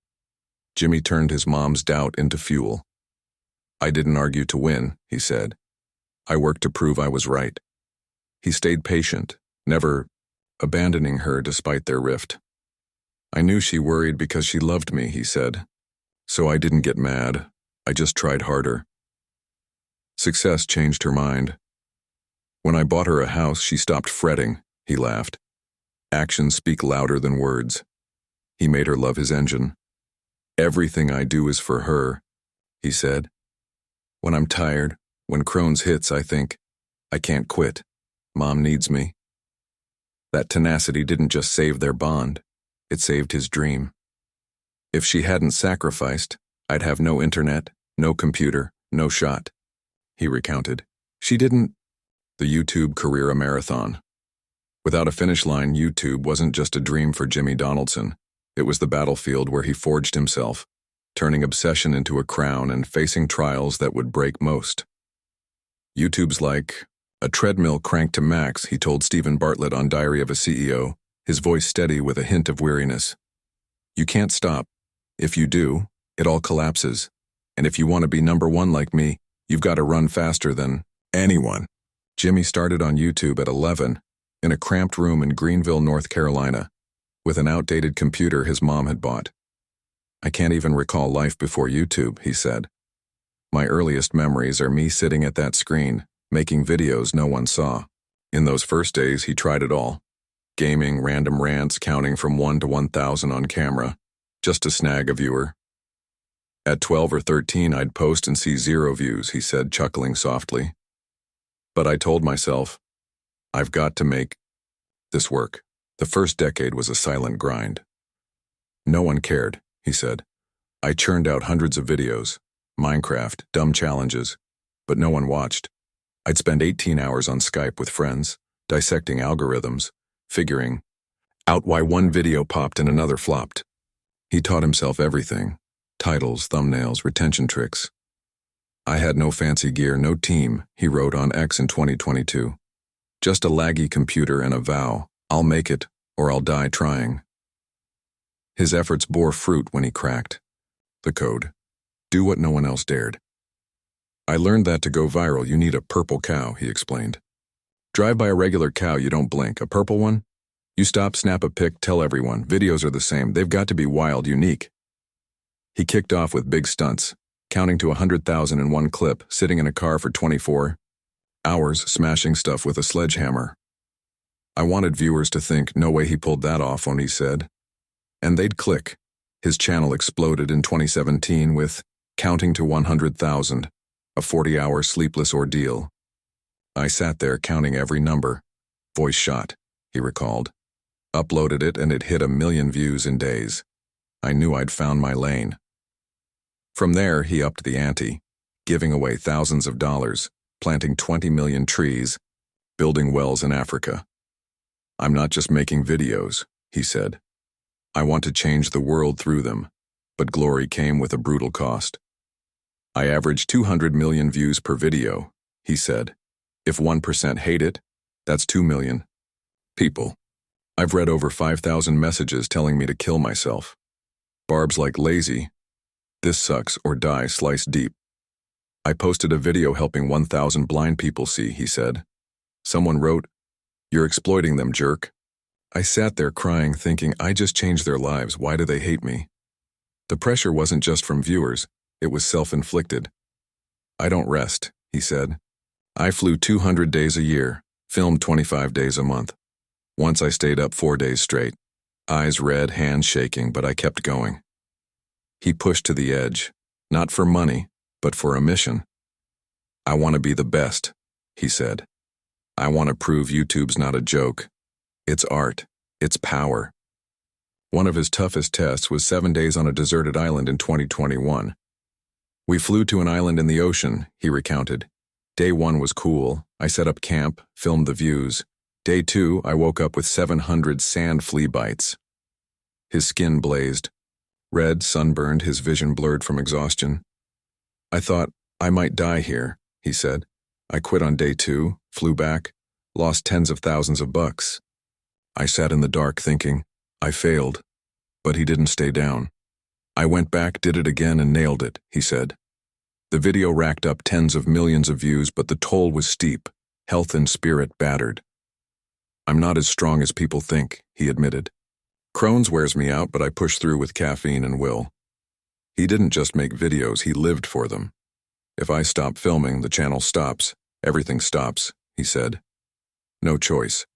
S1: Jimmy turned his mom's doubt into fuel. I didn't argue to win, he said. I worked to prove I was right. He stayed patient, never abandoning her despite their rift. I knew she worried because she loved me, he said. So I didn't get mad. I just tried harder. Success changed her mind. When I bought her a house, she stopped fretting, he laughed. Actions speak louder than words. He made her love his engine. Everything I do is for her, he said. When I'm tired, when Crohn's hits, I think, I can't quit. Mom needs me. That tenacity didn't just save their bond, it saved his dream. If she hadn't sacrificed, I'd have no internet, no computer, no shot, he recounted. She didn't. The YouTube career a marathon. Without a finish line, YouTube wasn't just a dream for Jimmy Donaldson. It was the battlefield where he forged himself, turning obsession into a crown and facing trials that would break most. YouTube's like a treadmill cranked to max, he told Stephen Bartlett on Diary of a CEO, his voice steady with a hint of weariness. You can't stop. If you do, it all collapses. And if you want to be number one like me, you've got to run faster than anyone. Jimmy started on YouTube at 11, in a cramped room in Greenville, North Carolina, with an outdated computer his mom had bought. I can't even recall life before YouTube, he said. My earliest memories are me sitting at that screen, making videos no one saw. In those first days, he tried it all. Gaming, random rants, counting from 1 to 1,000 on camera, just to snag a viewer. At 12 or 13, I'd post and see 0 views, he said, chuckling softly. But I told myself, I've got to make this work. The first decade was a silent grind. No one cared, he said. I churned out hundreds of videos, Minecraft, dumb challenges, but no one watched. I'd spend 18 hours on Skype with friends, dissecting algorithms, figuring out why one video popped and another flopped. He taught himself everything, titles, thumbnails, retention tricks. I had no fancy gear, no team, he wrote on X in 2022. Just a laggy computer and a vow, I'll make it or I'll die trying. His efforts bore fruit when he cracked the code. Do what no one else dared. I learned that to go viral, you need a purple cow, he explained. Drive by a regular cow, you don't blink. A purple one? You stop, snap a pic, tell everyone. Videos are the same. They've got to be wild, unique. He kicked off with big stunts, counting to 100,000 in one clip, sitting in a car for 24 hours, smashing stuff with a sledgehammer. I wanted viewers to think, no way he pulled that off, he said. And they'd click. His channel exploded in 2017 with counting to 100,000, a 40-hour sleepless ordeal. I sat there counting every number. Voice shot, he recalled. Uploaded it and it hit 1 million views in days. I knew I'd found my lane. From there, he upped the ante, giving away thousands of dollars, planting 20 million trees, building wells in Africa. I'm not just making videos, he said. I want to change the world through them. but glory came with a brutal cost. I average 200 million views per video, he said. If 1% hate it, that's 2 million people. I've read over 5,000 messages telling me to kill myself. Barb's like lazy. This sucks or die sliced deep. I posted a video helping 1,000 blind people see, he said. Someone wrote, "You're exploiting them, jerk." I sat there crying, thinking, I just changed their lives, why do they hate me? The pressure wasn't just from viewers, it was self-inflicted. I don't rest, he said. I flew 200 days a year, filmed 25 days a month. Once I stayed up 4 days straight. Eyes red, hands shaking, but I kept going. He pushed to the edge, not for money, but for a mission. I want to be the best, he said. I want to prove YouTube's not a joke. It's art. It's power. One of his toughest tests was 7 days on a deserted island in 2021. We flew to an island in the ocean, he recounted. Day 1 was cool. I set up camp, filmed the views. Day 2, I woke up with 700 sand flea bites. His skin blazed. Red, sunburned, his vision blurred from exhaustion. I thought, I might die here, he said. I quit on day 2, flew back, lost tens of thousands of bucks. I sat in the dark thinking, I failed. But he didn't stay down. I went back, did it again, and nailed it, he said. The video racked up tens of millions of views, but the toll was steep, health and spirit battered. I'm not as strong as people think, he admitted. Crohn's wears me out, but I push through with caffeine and will. He didn't just make videos, he lived for them. If I stop filming, the channel stops. Everything stops, he said. No choice.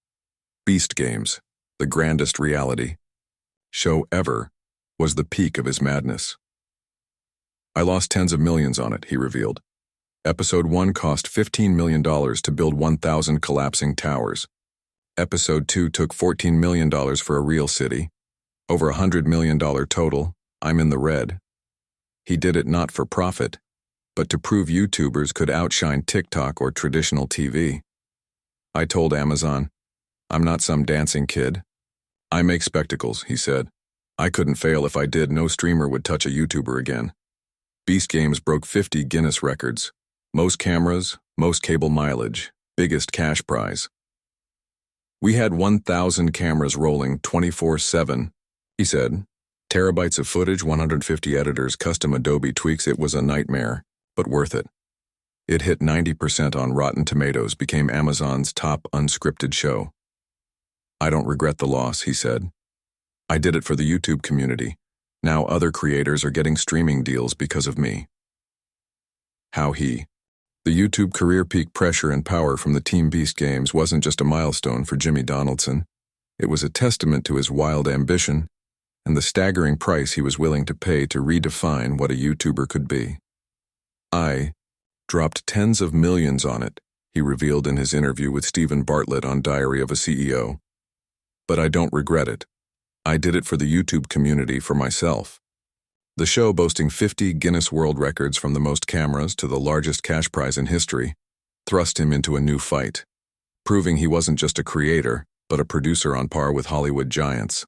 S1: Beast Games, the grandest reality show ever, was the peak of his madness. I lost tens of millions on it, he revealed. Episode 1 cost $15 million to build 1,000 collapsing towers. Episode 2 took $14 million for a real city. Over $100 million total. I'm in the red. He did it not for profit, but to prove YouTubers could outshine TikTok or traditional TV. I told Amazon, I'm not some dancing kid. I make spectacles, he said. I couldn't fail. If I did, no streamer would touch a YouTuber again. Beast Games broke 50 Guinness records. Most cameras, most cable mileage, biggest cash prize. We had 1,000 cameras rolling 24/7, he said. Terabytes of footage, 150 editors, custom Adobe tweaks. It was a nightmare, but worth it. It hit 90% on Rotten Tomatoes, became Amazon's top unscripted show. I don't regret the loss, he said. I did it for the YouTube community. Now other creators are getting streaming deals because of me. How he. The YouTube career peak pressure and power from the Team Beast Games wasn't just a milestone for Jimmy Donaldson. It was a testament to his wild ambition and the staggering price he was willing to pay to redefine what a YouTuber could be. I dropped tens of millions on it, he revealed in his interview with Stephen Bartlett on Diary of a CEO. But I don't regret it. I did it for the YouTube community, for myself. The show, boasting 50 Guinness World Records from the most cameras to the largest cash prize in history, thrust him into a new fight, proving he wasn't just a creator, but a producer on par with Hollywood giants.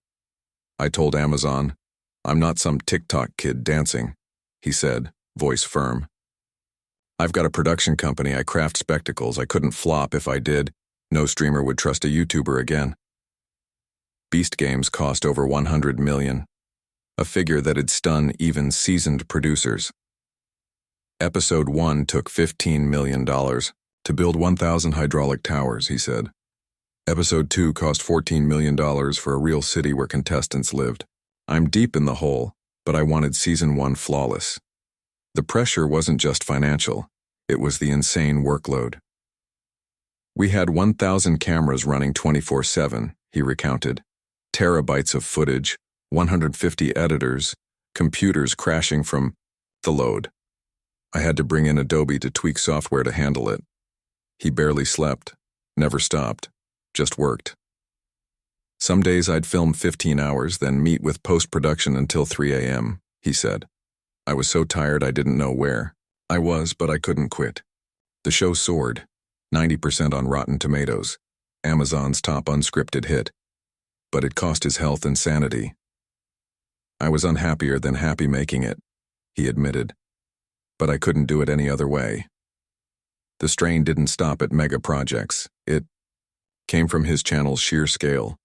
S1: I told Amazon, I'm not some TikTok kid dancing, he said, voice firm. I've got a production company, I craft spectacles, I couldn't flop. If I did, no streamer would trust a YouTuber again. Beast Games cost over $100 million, a figure that'd stun even seasoned producers. Episode 1 took $15 million to build 1,000 hydraulic towers, he said. Episode 2 cost $14 million for a real city where contestants lived. I'm deep in the hole, but I wanted season 1 flawless. The pressure wasn't just financial, it was the insane workload. We had 1,000 cameras running 24/7, he recounted. Terabytes of footage, 150 editors, computers crashing from the load. I had to bring in Adobe to tweak software to handle it. He barely slept, never stopped, just worked. Some days I'd film 15 hours, then meet with post-production until 3 a.m., he said. I was so tired I didn't know where I was, but I couldn't quit. The show soared, 90% on Rotten Tomatoes, Amazon's top unscripted hit. But it cost his health and sanity. I was unhappier than happy making it, he admitted. But I couldn't do it any other way. The strain didn't stop at mega projects. It came from his channel's sheer scale.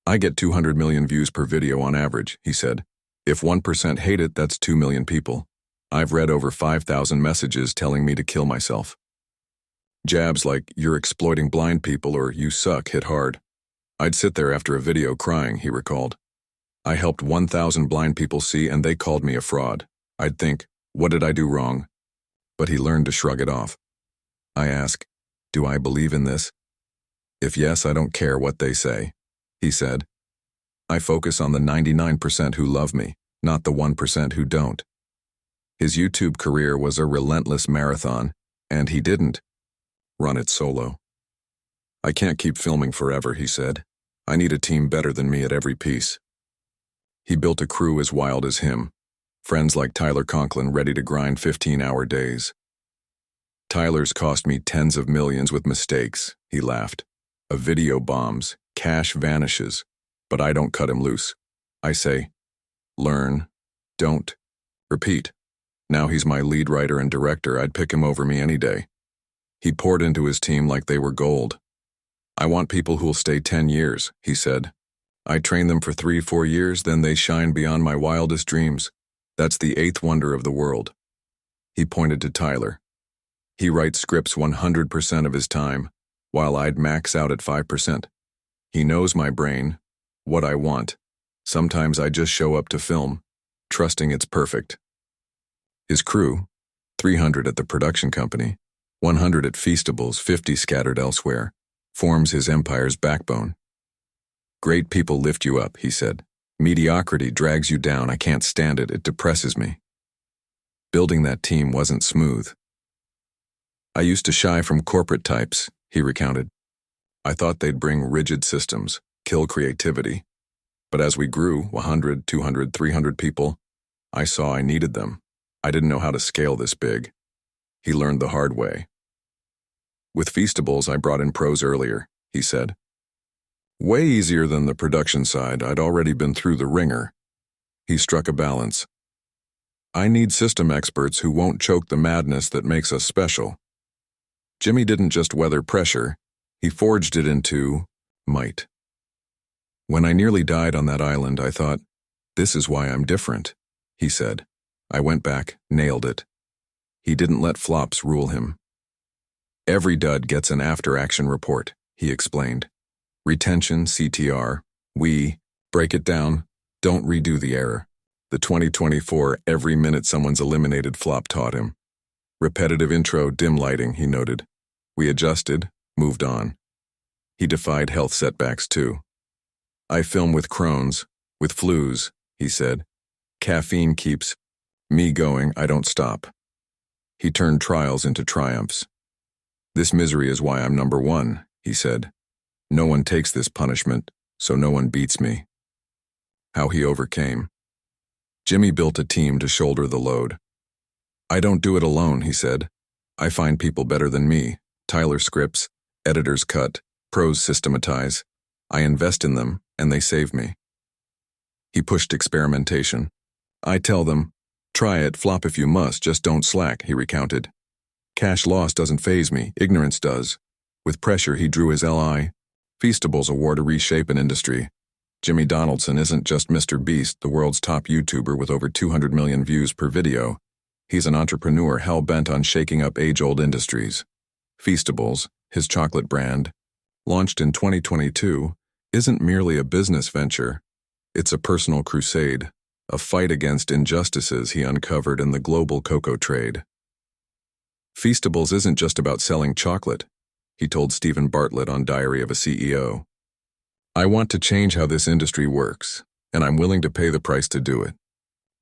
S1: I get 200 million views per video on average, he said. If 1% hate it, that's 2 million people. I've read over 5,000 messages telling me to kill myself. Jabs like, "You're exploiting blind people," or "You suck," hit hard. I'd sit there after a video crying, he recalled. I helped 1,000 blind people see and they called me a fraud. I'd think, what did I do wrong? But he learned to shrug it off. I ask, do I believe in this? If yes, I don't care what they say, he said. I focus on the 99% who love me, not the 1% who don't. His YouTube career was a relentless marathon, and he didn't run it solo. I can't keep filming forever, he said. I need a team better than me at every piece. He built a crew as wild as him, friends like Tyler Conklin ready to grind 15-hour days. Tyler's cost me tens of millions with mistakes, he laughed. A video bombs, cash vanishes, but I don't cut him loose. I say, learn, don't, repeat. Now he's my lead writer and director. I'd pick him over me any day. He poured into his team like they were gold. I want people who'll stay 10 years, he said. I train them for 3-4 years, then they shine beyond my wildest dreams. That's the 8th wonder of the world. He pointed to Tyler. He writes scripts 100% of his time, while I'd max out at 5%. He knows my brain, what I want. Sometimes I just show up to film, trusting it's perfect. His crew, 300 at the production company, 100 at Feastables, 50 scattered elsewhere, forms his empire's backbone. Great people lift you up, he said. Mediocrity drags you down. I can't stand it. It depresses me. Building that team wasn't smooth. I used to shy from corporate types, he recounted. I thought they'd bring rigid systems, kill creativity. But as we grew, 100, 200, 300 people, I saw I needed them. I didn't know how to scale this big. He learned the hard way. With Feastables, I brought in pros earlier, he said. Way easier than the production side. I'd already been through the ringer. He struck a balance. I need system experts who won't choke the madness that makes us special. Jimmy didn't just weather pressure, he forged it into might. When I nearly died on that island, I thought, this is why I'm different, he said. I went back, nailed it. He didn't let flops rule him. Every dud gets an after-action report, he explained. Retention, CTR, we break it down, don't redo the error. The 2024 every minute someone's eliminated flop taught him. Repetitive intro, dim lighting, he noted. We adjusted, moved on. He defied health setbacks too. I film with Crohn's, with flus, he said. Caffeine keeps me going, I don't stop. He turned trials into triumphs. This misery is why I'm number one, he said. No one takes this punishment, so no one beats me. How he overcame. Jimmy built a team to shoulder the load. I don't do it alone, he said. I find people better than me. Tyler scripts, editors cut, pros systematize. I invest in them, and they save me. He pushed experimentation. I tell them, try it, flop if you must, just don't slack, he recounted. Cash loss doesn't faze me, ignorance does. With pressure, he drew his LI. Feastables award to reshape an industry. Jimmy Donaldson isn't just MrBeast, the world's top YouTuber with over 200 million views per video. He's an entrepreneur hell-bent on shaking up age-old industries. Feastables, his chocolate brand, launched in 2022, isn't merely a business venture. It's a personal crusade, a fight against injustices he uncovered in the global cocoa trade. Feastables isn't just about selling chocolate, he told Stephen Bartlett on Diary of a CEO. I want to change how this industry works, and I'm willing to pay the price to do it.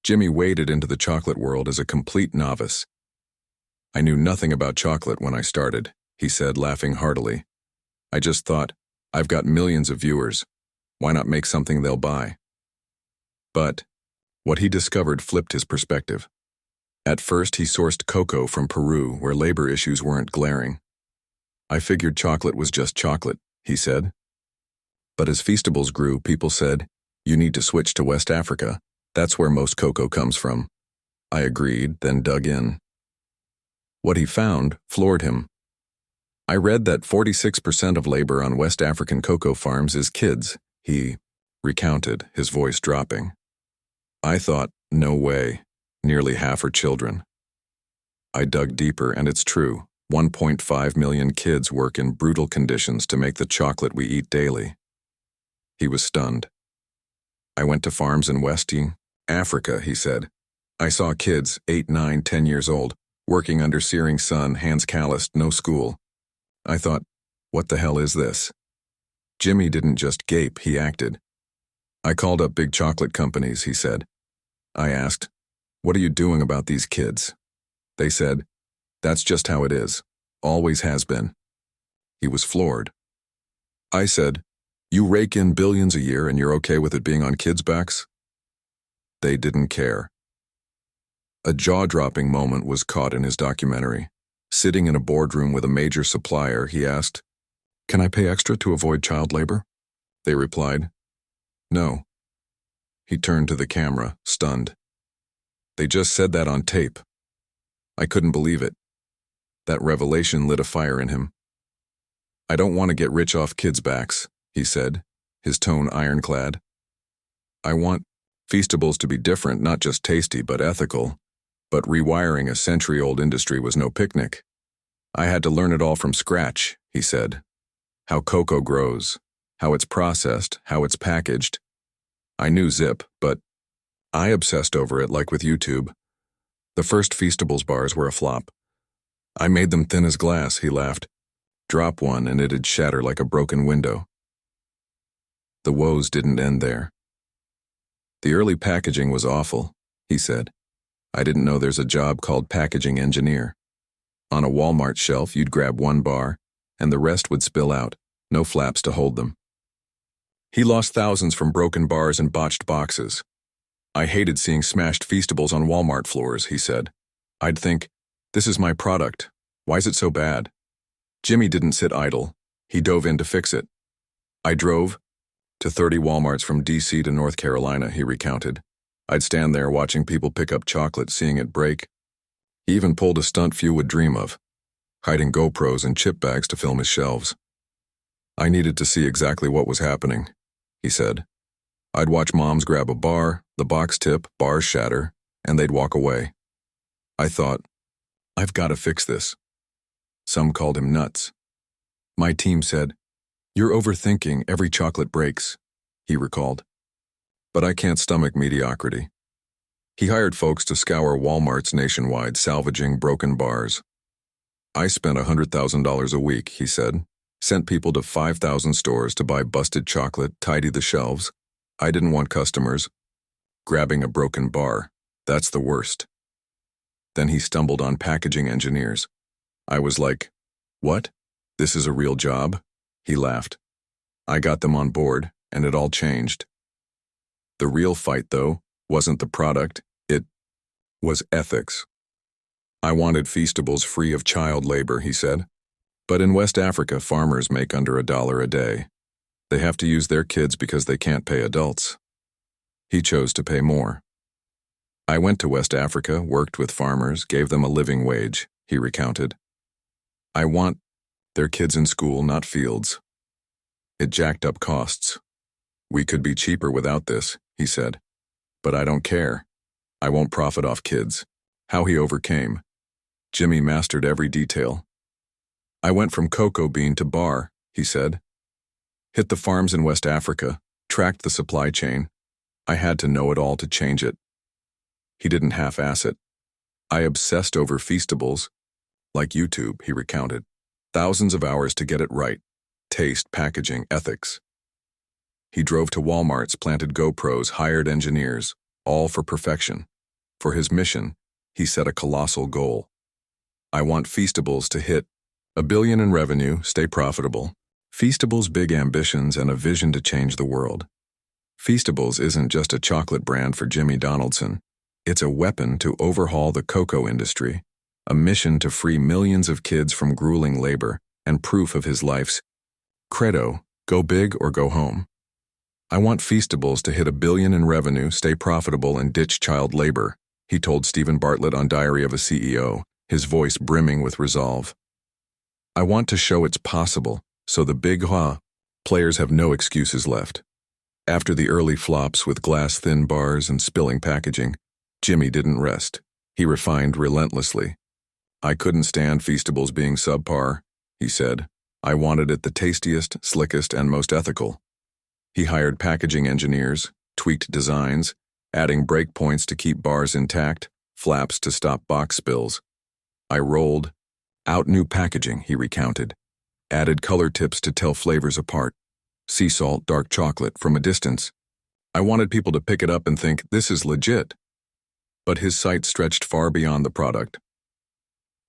S1: Jimmy waded into the chocolate world as a complete novice. I knew nothing about chocolate when I started, he said, laughing heartily. I just thought, I've got millions of viewers. Why not make something they'll buy? But what he discovered flipped his perspective. At first, he sourced cocoa from Peru, where labor issues weren't glaring. I figured chocolate was just chocolate, he said. But as Feastables grew, people said, you need to switch to West Africa. That's where most cocoa comes from. I agreed, then dug in. What he found floored him. I read that 46% of labor on West African cocoa farms is kids, he recounted, his voice dropping. I thought, no way, nearly half are children. I dug deeper, and it's true. 1.5 million kids work in brutal conditions to make the chocolate we eat daily. He was stunned. I went to farms in West Africa, he said. I saw kids, 8, 9, 10 years old, working under searing sun, hands calloused, no school. I thought, what the hell is this? Jimmy didn't just gape, he acted. I called up big chocolate companies, he said. I asked, what are you doing about these kids? They said, that's just how it is. Always has been. He was floored. I said, you rake in billions a year and you're okay with it being on kids' backs? They didn't care. A jaw-dropping moment was caught in his documentary. Sitting in a boardroom with a major supplier, he asked, can I pay extra to avoid child labor? They replied, no. He turned to the camera, stunned. They just said that on tape. I couldn't believe it. That revelation lit a fire in him. I don't want to get rich off kids' backs, he said, his tone ironclad. I want Feastables to be different, not just tasty, but ethical. But rewiring a century-old industry was no picnic. I had to learn it all from scratch, he said. How cocoa grows, how it's processed, how it's packaged. I knew Zip, but I obsessed over it like with YouTube. The first Feastables bars were a flop. I made them thin as glass, he laughed. Drop one and it'd shatter like a broken window. The woes didn't end there. The early packaging was awful, he said. I didn't know there's a job called packaging engineer. On a Walmart shelf, you'd grab one bar, and the rest would spill out, no flaps to hold them. He lost thousands from broken bars and botched boxes. I hated seeing smashed Feastables on Walmart floors, he said. I'd think, this is my product. Why is it so bad? Jimmy didn't sit idle. He dove in to fix it. I drove to 30 Walmarts from D.C. to North Carolina, he recounted. I'd stand there watching people pick up chocolate, seeing it break. He even pulled a stunt few would dream of, hiding GoPros and chip bags to film his shelves. I needed to see exactly what was happening, he said. I'd watch moms grab a bar, the box tip, bars shatter, and they'd walk away. I thought, I've got to fix this. Some called him nuts. My team said, you're overthinking, every chocolate breaks, he recalled. But I can't stomach mediocrity. He hired folks to scour Walmarts nationwide, salvaging broken bars. I spent $100,000 a week, he said, sent people to 5,000 stores to buy busted chocolate, tidy the shelves. I didn't want customers grabbing a broken bar. That's the worst. Then he stumbled on packaging engineers. I was like, what? This is a real job? He laughed. I got them on board, and it all changed. The real fight, though, wasn't the product, it was ethics. I wanted Feastables free of child labor, he said. But in West Africa, farmers make under $1 a day. They have to use their kids because they can't pay adults. He chose to pay more. I went to West Africa, worked with farmers, gave them a living wage, he recounted. I want their kids in school, not fields. It jacked up costs. We could be cheaper without this, he said. But I don't care. I won't profit off kids. How he overcame. Jimmy mastered every detail. I went from cocoa bean to bar, he said. Hit the farms in West Africa, tracked the supply chain. I had to know it all to change it. He didn't half-ass it. I obsessed over Feastables. Like YouTube, he recounted. Thousands of hours to get it right. Taste, packaging, ethics. He drove to Walmarts, planted GoPros, hired engineers, all for perfection. For his mission, he set a colossal goal. I want Feastables to hit $1 billion in revenue, stay profitable. Feastables' big ambitions and a vision to change the world. Feastables isn't just a chocolate brand for Jimmy Donaldson. It's a weapon to overhaul the cocoa industry, a mission to free millions of kids from grueling labor, and proof of his life's credo, go big or go home. I want Feastables to hit $1 billion in revenue, stay profitable, and ditch child labor, he told Stephen Bartlett on Diary of a CEO, his voice brimming with resolve. I want to show it's possible, so the big players have no excuses left. After the early flops with glass-thin bars and spilling packaging, Jimmy didn't rest. He refined relentlessly. I couldn't stand Feastables being subpar, he said. I wanted it the tastiest, slickest, and most ethical. He hired packaging engineers, tweaked designs, adding breakpoints to keep bars intact, flaps to stop box spills. I rolled out new packaging, he recounted, added color tips to tell flavors apart, sea salt, dark chocolate from a distance. I wanted people to pick it up and think, this is legit. But his sight stretched far beyond the product.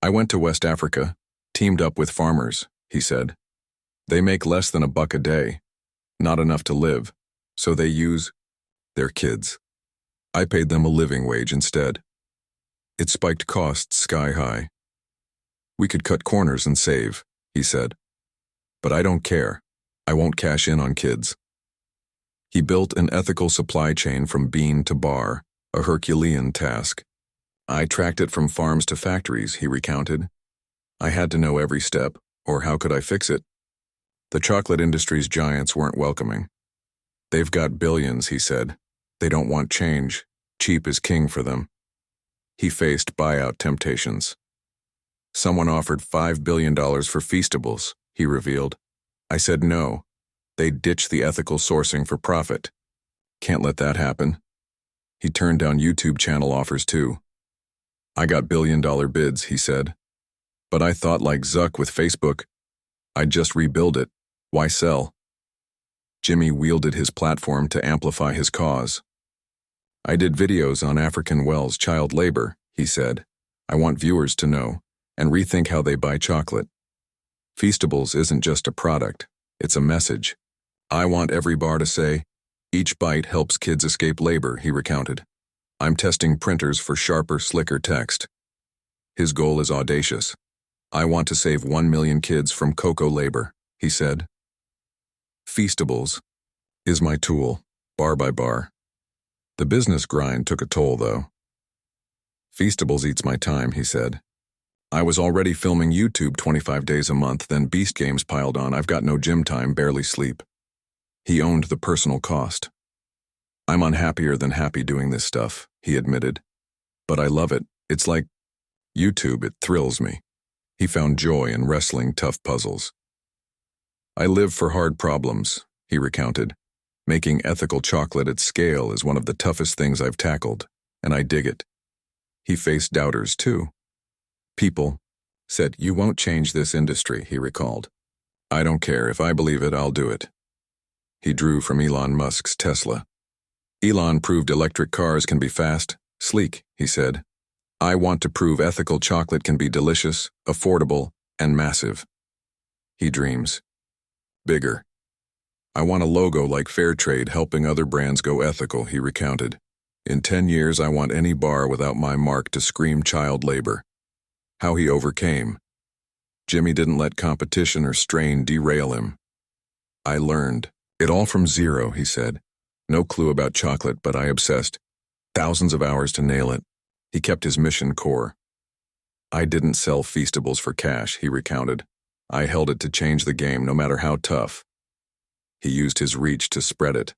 S1: I went to West Africa, teamed up with farmers, he said. They make less than $1 a day, not enough to live, so they use their kids. I paid them a living wage instead. It spiked costs sky high. We could cut corners and save, he said. But I don't care. I won't cash in on kids. He built an ethical supply chain from bean to bar, a Herculean task. I tracked it from farms to factories, he recounted. I had to know every step, or how could I fix it? The chocolate industry's giants weren't welcoming. They've got billions, he said. They don't want change. Cheap is king for them. He faced buyout temptations. Someone offered $5 billion for Feastables, he revealed. I said no. They'd ditch the ethical sourcing for profit. Can't let that happen. He turned down YouTube channel offers too. I got billion-dollar bids, he said. But I thought like Zuck with Facebook. I'd just rebuild it. Why sell? Jimmy wielded his platform to amplify his cause. I did videos on African Wells child labor, he said. I want viewers to know and rethink how they buy chocolate. Feastables isn't just a product, it's a message. I want every bar to say, each bite helps kids escape labor, he recounted. I'm testing printers for sharper, slicker text. His goal is audacious. I want to save 1 million kids from cocoa labor, he said. Feastables is my tool, bar by bar. The business grind took a toll, though. Feastables eats my time, he said. I was already filming YouTube 25 days a month, then Beast Games piled on. I've got no gym time, barely sleep. He owned the personal cost. I'm unhappier than happy doing this stuff, he admitted. But I love it. It's like YouTube, it thrills me. He found joy in wrestling tough puzzles. I live for hard problems, he recounted. Making ethical chocolate at scale is one of the toughest things I've tackled, and I dig it. He faced doubters, too. People said, you won't change this industry, he recalled. I don't care. If I believe it, I'll do it. He drew from Elon Musk's Tesla. Elon proved electric cars can be fast, sleek, he said. I want to prove ethical chocolate can be delicious, affordable, and massive. He dreams. Bigger. I want a logo like Fairtrade helping other brands go ethical, he recounted. In 10 years, I want any bar without my mark to scream child labor. How he overcame. Jimmy didn't let competition or strain derail him. I learned. It all from zero, he said. No clue about chocolate, but I obsessed. Thousands of hours to nail it. He kept his mission core. I didn't sell Feastables for cash, he recounted. I held it to change the game, no matter how tough. He used his reach to spread it.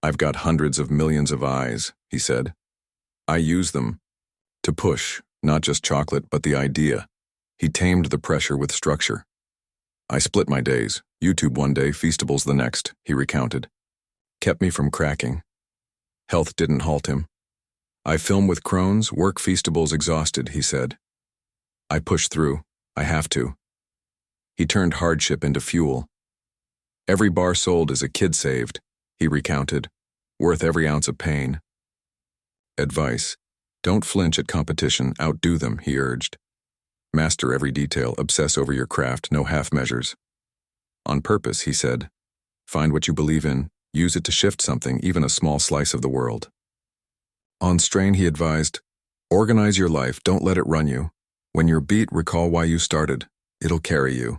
S1: I've got hundreds of millions of eyes, he said. I use them to push, not just chocolate, but the idea. He tamed the pressure with structure. I split my days, YouTube one day, Feastables the next, he recounted. Kept me from cracking. Health didn't halt him. I film with Crohn's, work Feastables exhausted, he said. I push through. I have to. He turned hardship into fuel. Every bar sold is a kid saved, he recounted, worth every ounce of pain. Advice. Don't flinch at competition, outdo them, he urged. Master every detail, obsess over your craft, no half measures. On purpose, he said. Find what you believe in, use it to shift something, even a small slice of the world. On strain, he advised, organize your life, don't let it run you. When you're beat, recall why you started. It'll carry you.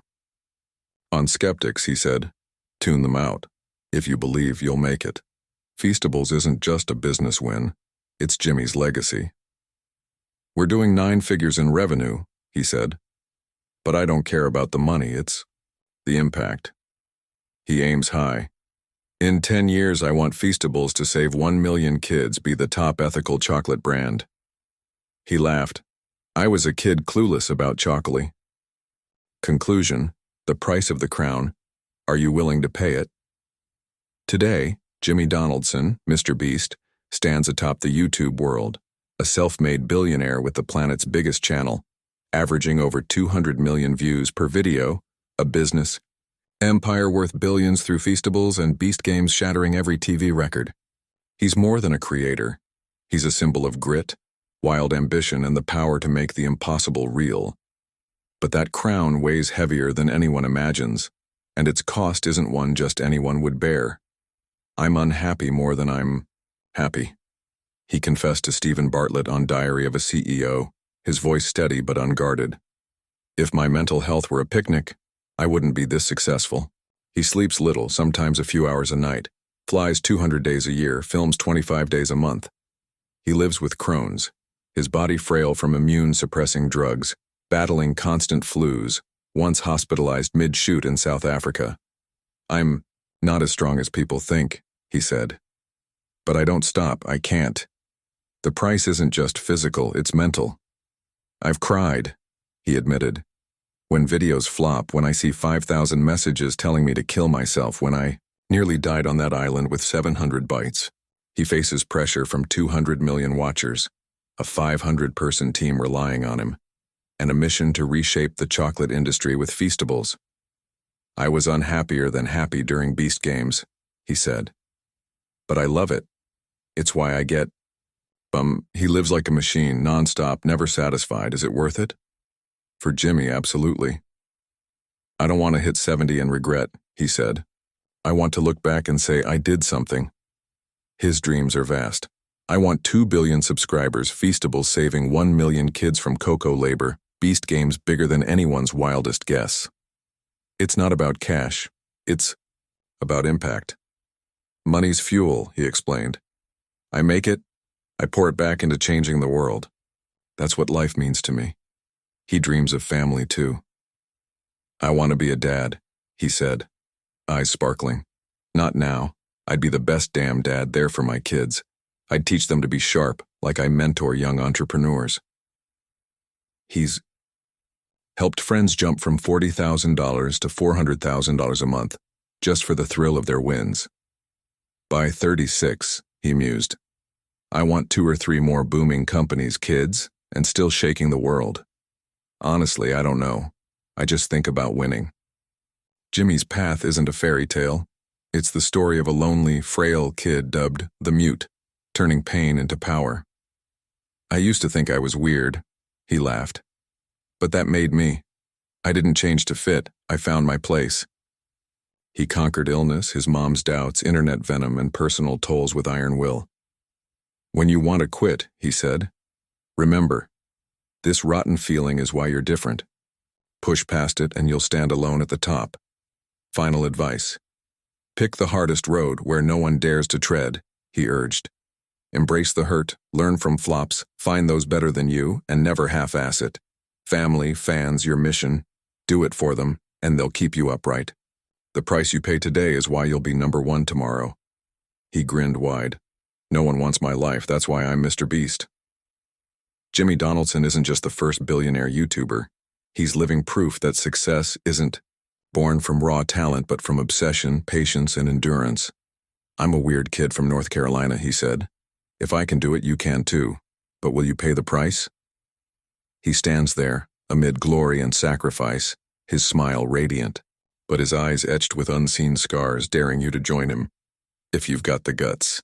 S1: On skeptics, he said, tune them out. if you believe you'll make it. Feastables isn't just a business win, it's Jimmy's legacy. We're doing 9 figures in revenue, he said. But I don't care about the money, it's the impact. He aims high. In 10 years, I want Feastables to save 1 million kids, be the top ethical chocolate brand. He laughed. I was a kid clueless about chocolate. Conclusion, the price of the crown. Are you willing to pay it? Today, Jimmy Donaldson, MrBeast, stands atop the YouTube world, a self-made billionaire with the planet's biggest channel, averaging over 200 million views per video, a business empire worth billions through Feastables and Beast Games shattering every TV record. He's more than a creator. He's a symbol of grit, wild ambition, and the power to make the impossible real. But that crown weighs heavier than anyone imagines, and its cost isn't one just anyone would bear. I'm unhappy more than I'm happy, he confessed to Stephen Bartlett on Diary of a CEO, his voice steady but unguarded. If my mental health were a picnic, I wouldn't be this successful. He sleeps little, sometimes a few hours a night, flies 200 days a year, films 25 days a month. He lives with Crohn's, his body frail from immune-suppressing drugs, battling constant flus, once hospitalized mid-shoot in South Africa. I'm not as strong as people think, he said. But I don't stop, I can't. The price isn't just physical, it's mental. I've cried, he admitted. When videos flop, when I see 5,000 messages telling me to kill myself, when I nearly died on that island with 700 bites. He faces pressure from 200 million watchers, a 500-person team relying on him, and a mission to reshape the chocolate industry with Feastables. I was unhappier than happy during Beast Games, he said. But I love it. It's why I get, he lives like a machine, nonstop, never satisfied. Is it worth it? For Jimmy, absolutely. I don't want to hit 70 and regret, he said. I want to look back and say I did something. His dreams are vast. I want 2 billion subscribers, Feastables saving 1 million kids from cocoa labor, Beast Games bigger than anyone's wildest guess. It's not about cash. It's about impact. Money's fuel, he explained. I make it, I pour it back into changing the world. That's what life means to me. He dreams of family, too. I want to be a dad, he said, eyes sparkling. Not now. I'd be the best damn dad there for my kids. I'd teach them to be sharp, like I mentor young entrepreneurs. He's helped friends jump from $40,000 to $400,000 a month, just for the thrill of their wins. By 36, he mused, I want 2 or 3 more booming companies, kids, and still shaking the world. Honestly, I don't know. I just think about winning. Jimmy's path isn't a fairy tale. It's the story of a lonely, frail kid dubbed the Mute, turning pain into power. I used to think I was weird, he laughed. But that made me. I didn't change to fit, I found my place. He conquered illness, his mom's doubts, internet venom, and personal tolls with iron will. When you want to quit, he said, remember, this rotten feeling is why you're different. Push past it and you'll stand alone at the top. Final advice. Pick the hardest road where no one dares to tread, he urged. Embrace the hurt, learn from flops, find those better than you, and never half-ass it. Family, fans, your mission. Do it for them, and they'll keep you upright. The price you pay today is why you'll be #1 tomorrow. He grinned wide. No one wants my life, that's why I'm MrBeast. Jimmy Donaldson isn't just the first billionaire YouTuber. He's living proof that success isn't born from raw talent but from obsession, patience, and endurance. I'm a weird kid from North Carolina, he said. If I can do it, you can too. But will you pay the price? He stands there, amid glory and sacrifice, his smile radiant, but his eyes etched with unseen scars, daring you to join him, if you've got the guts.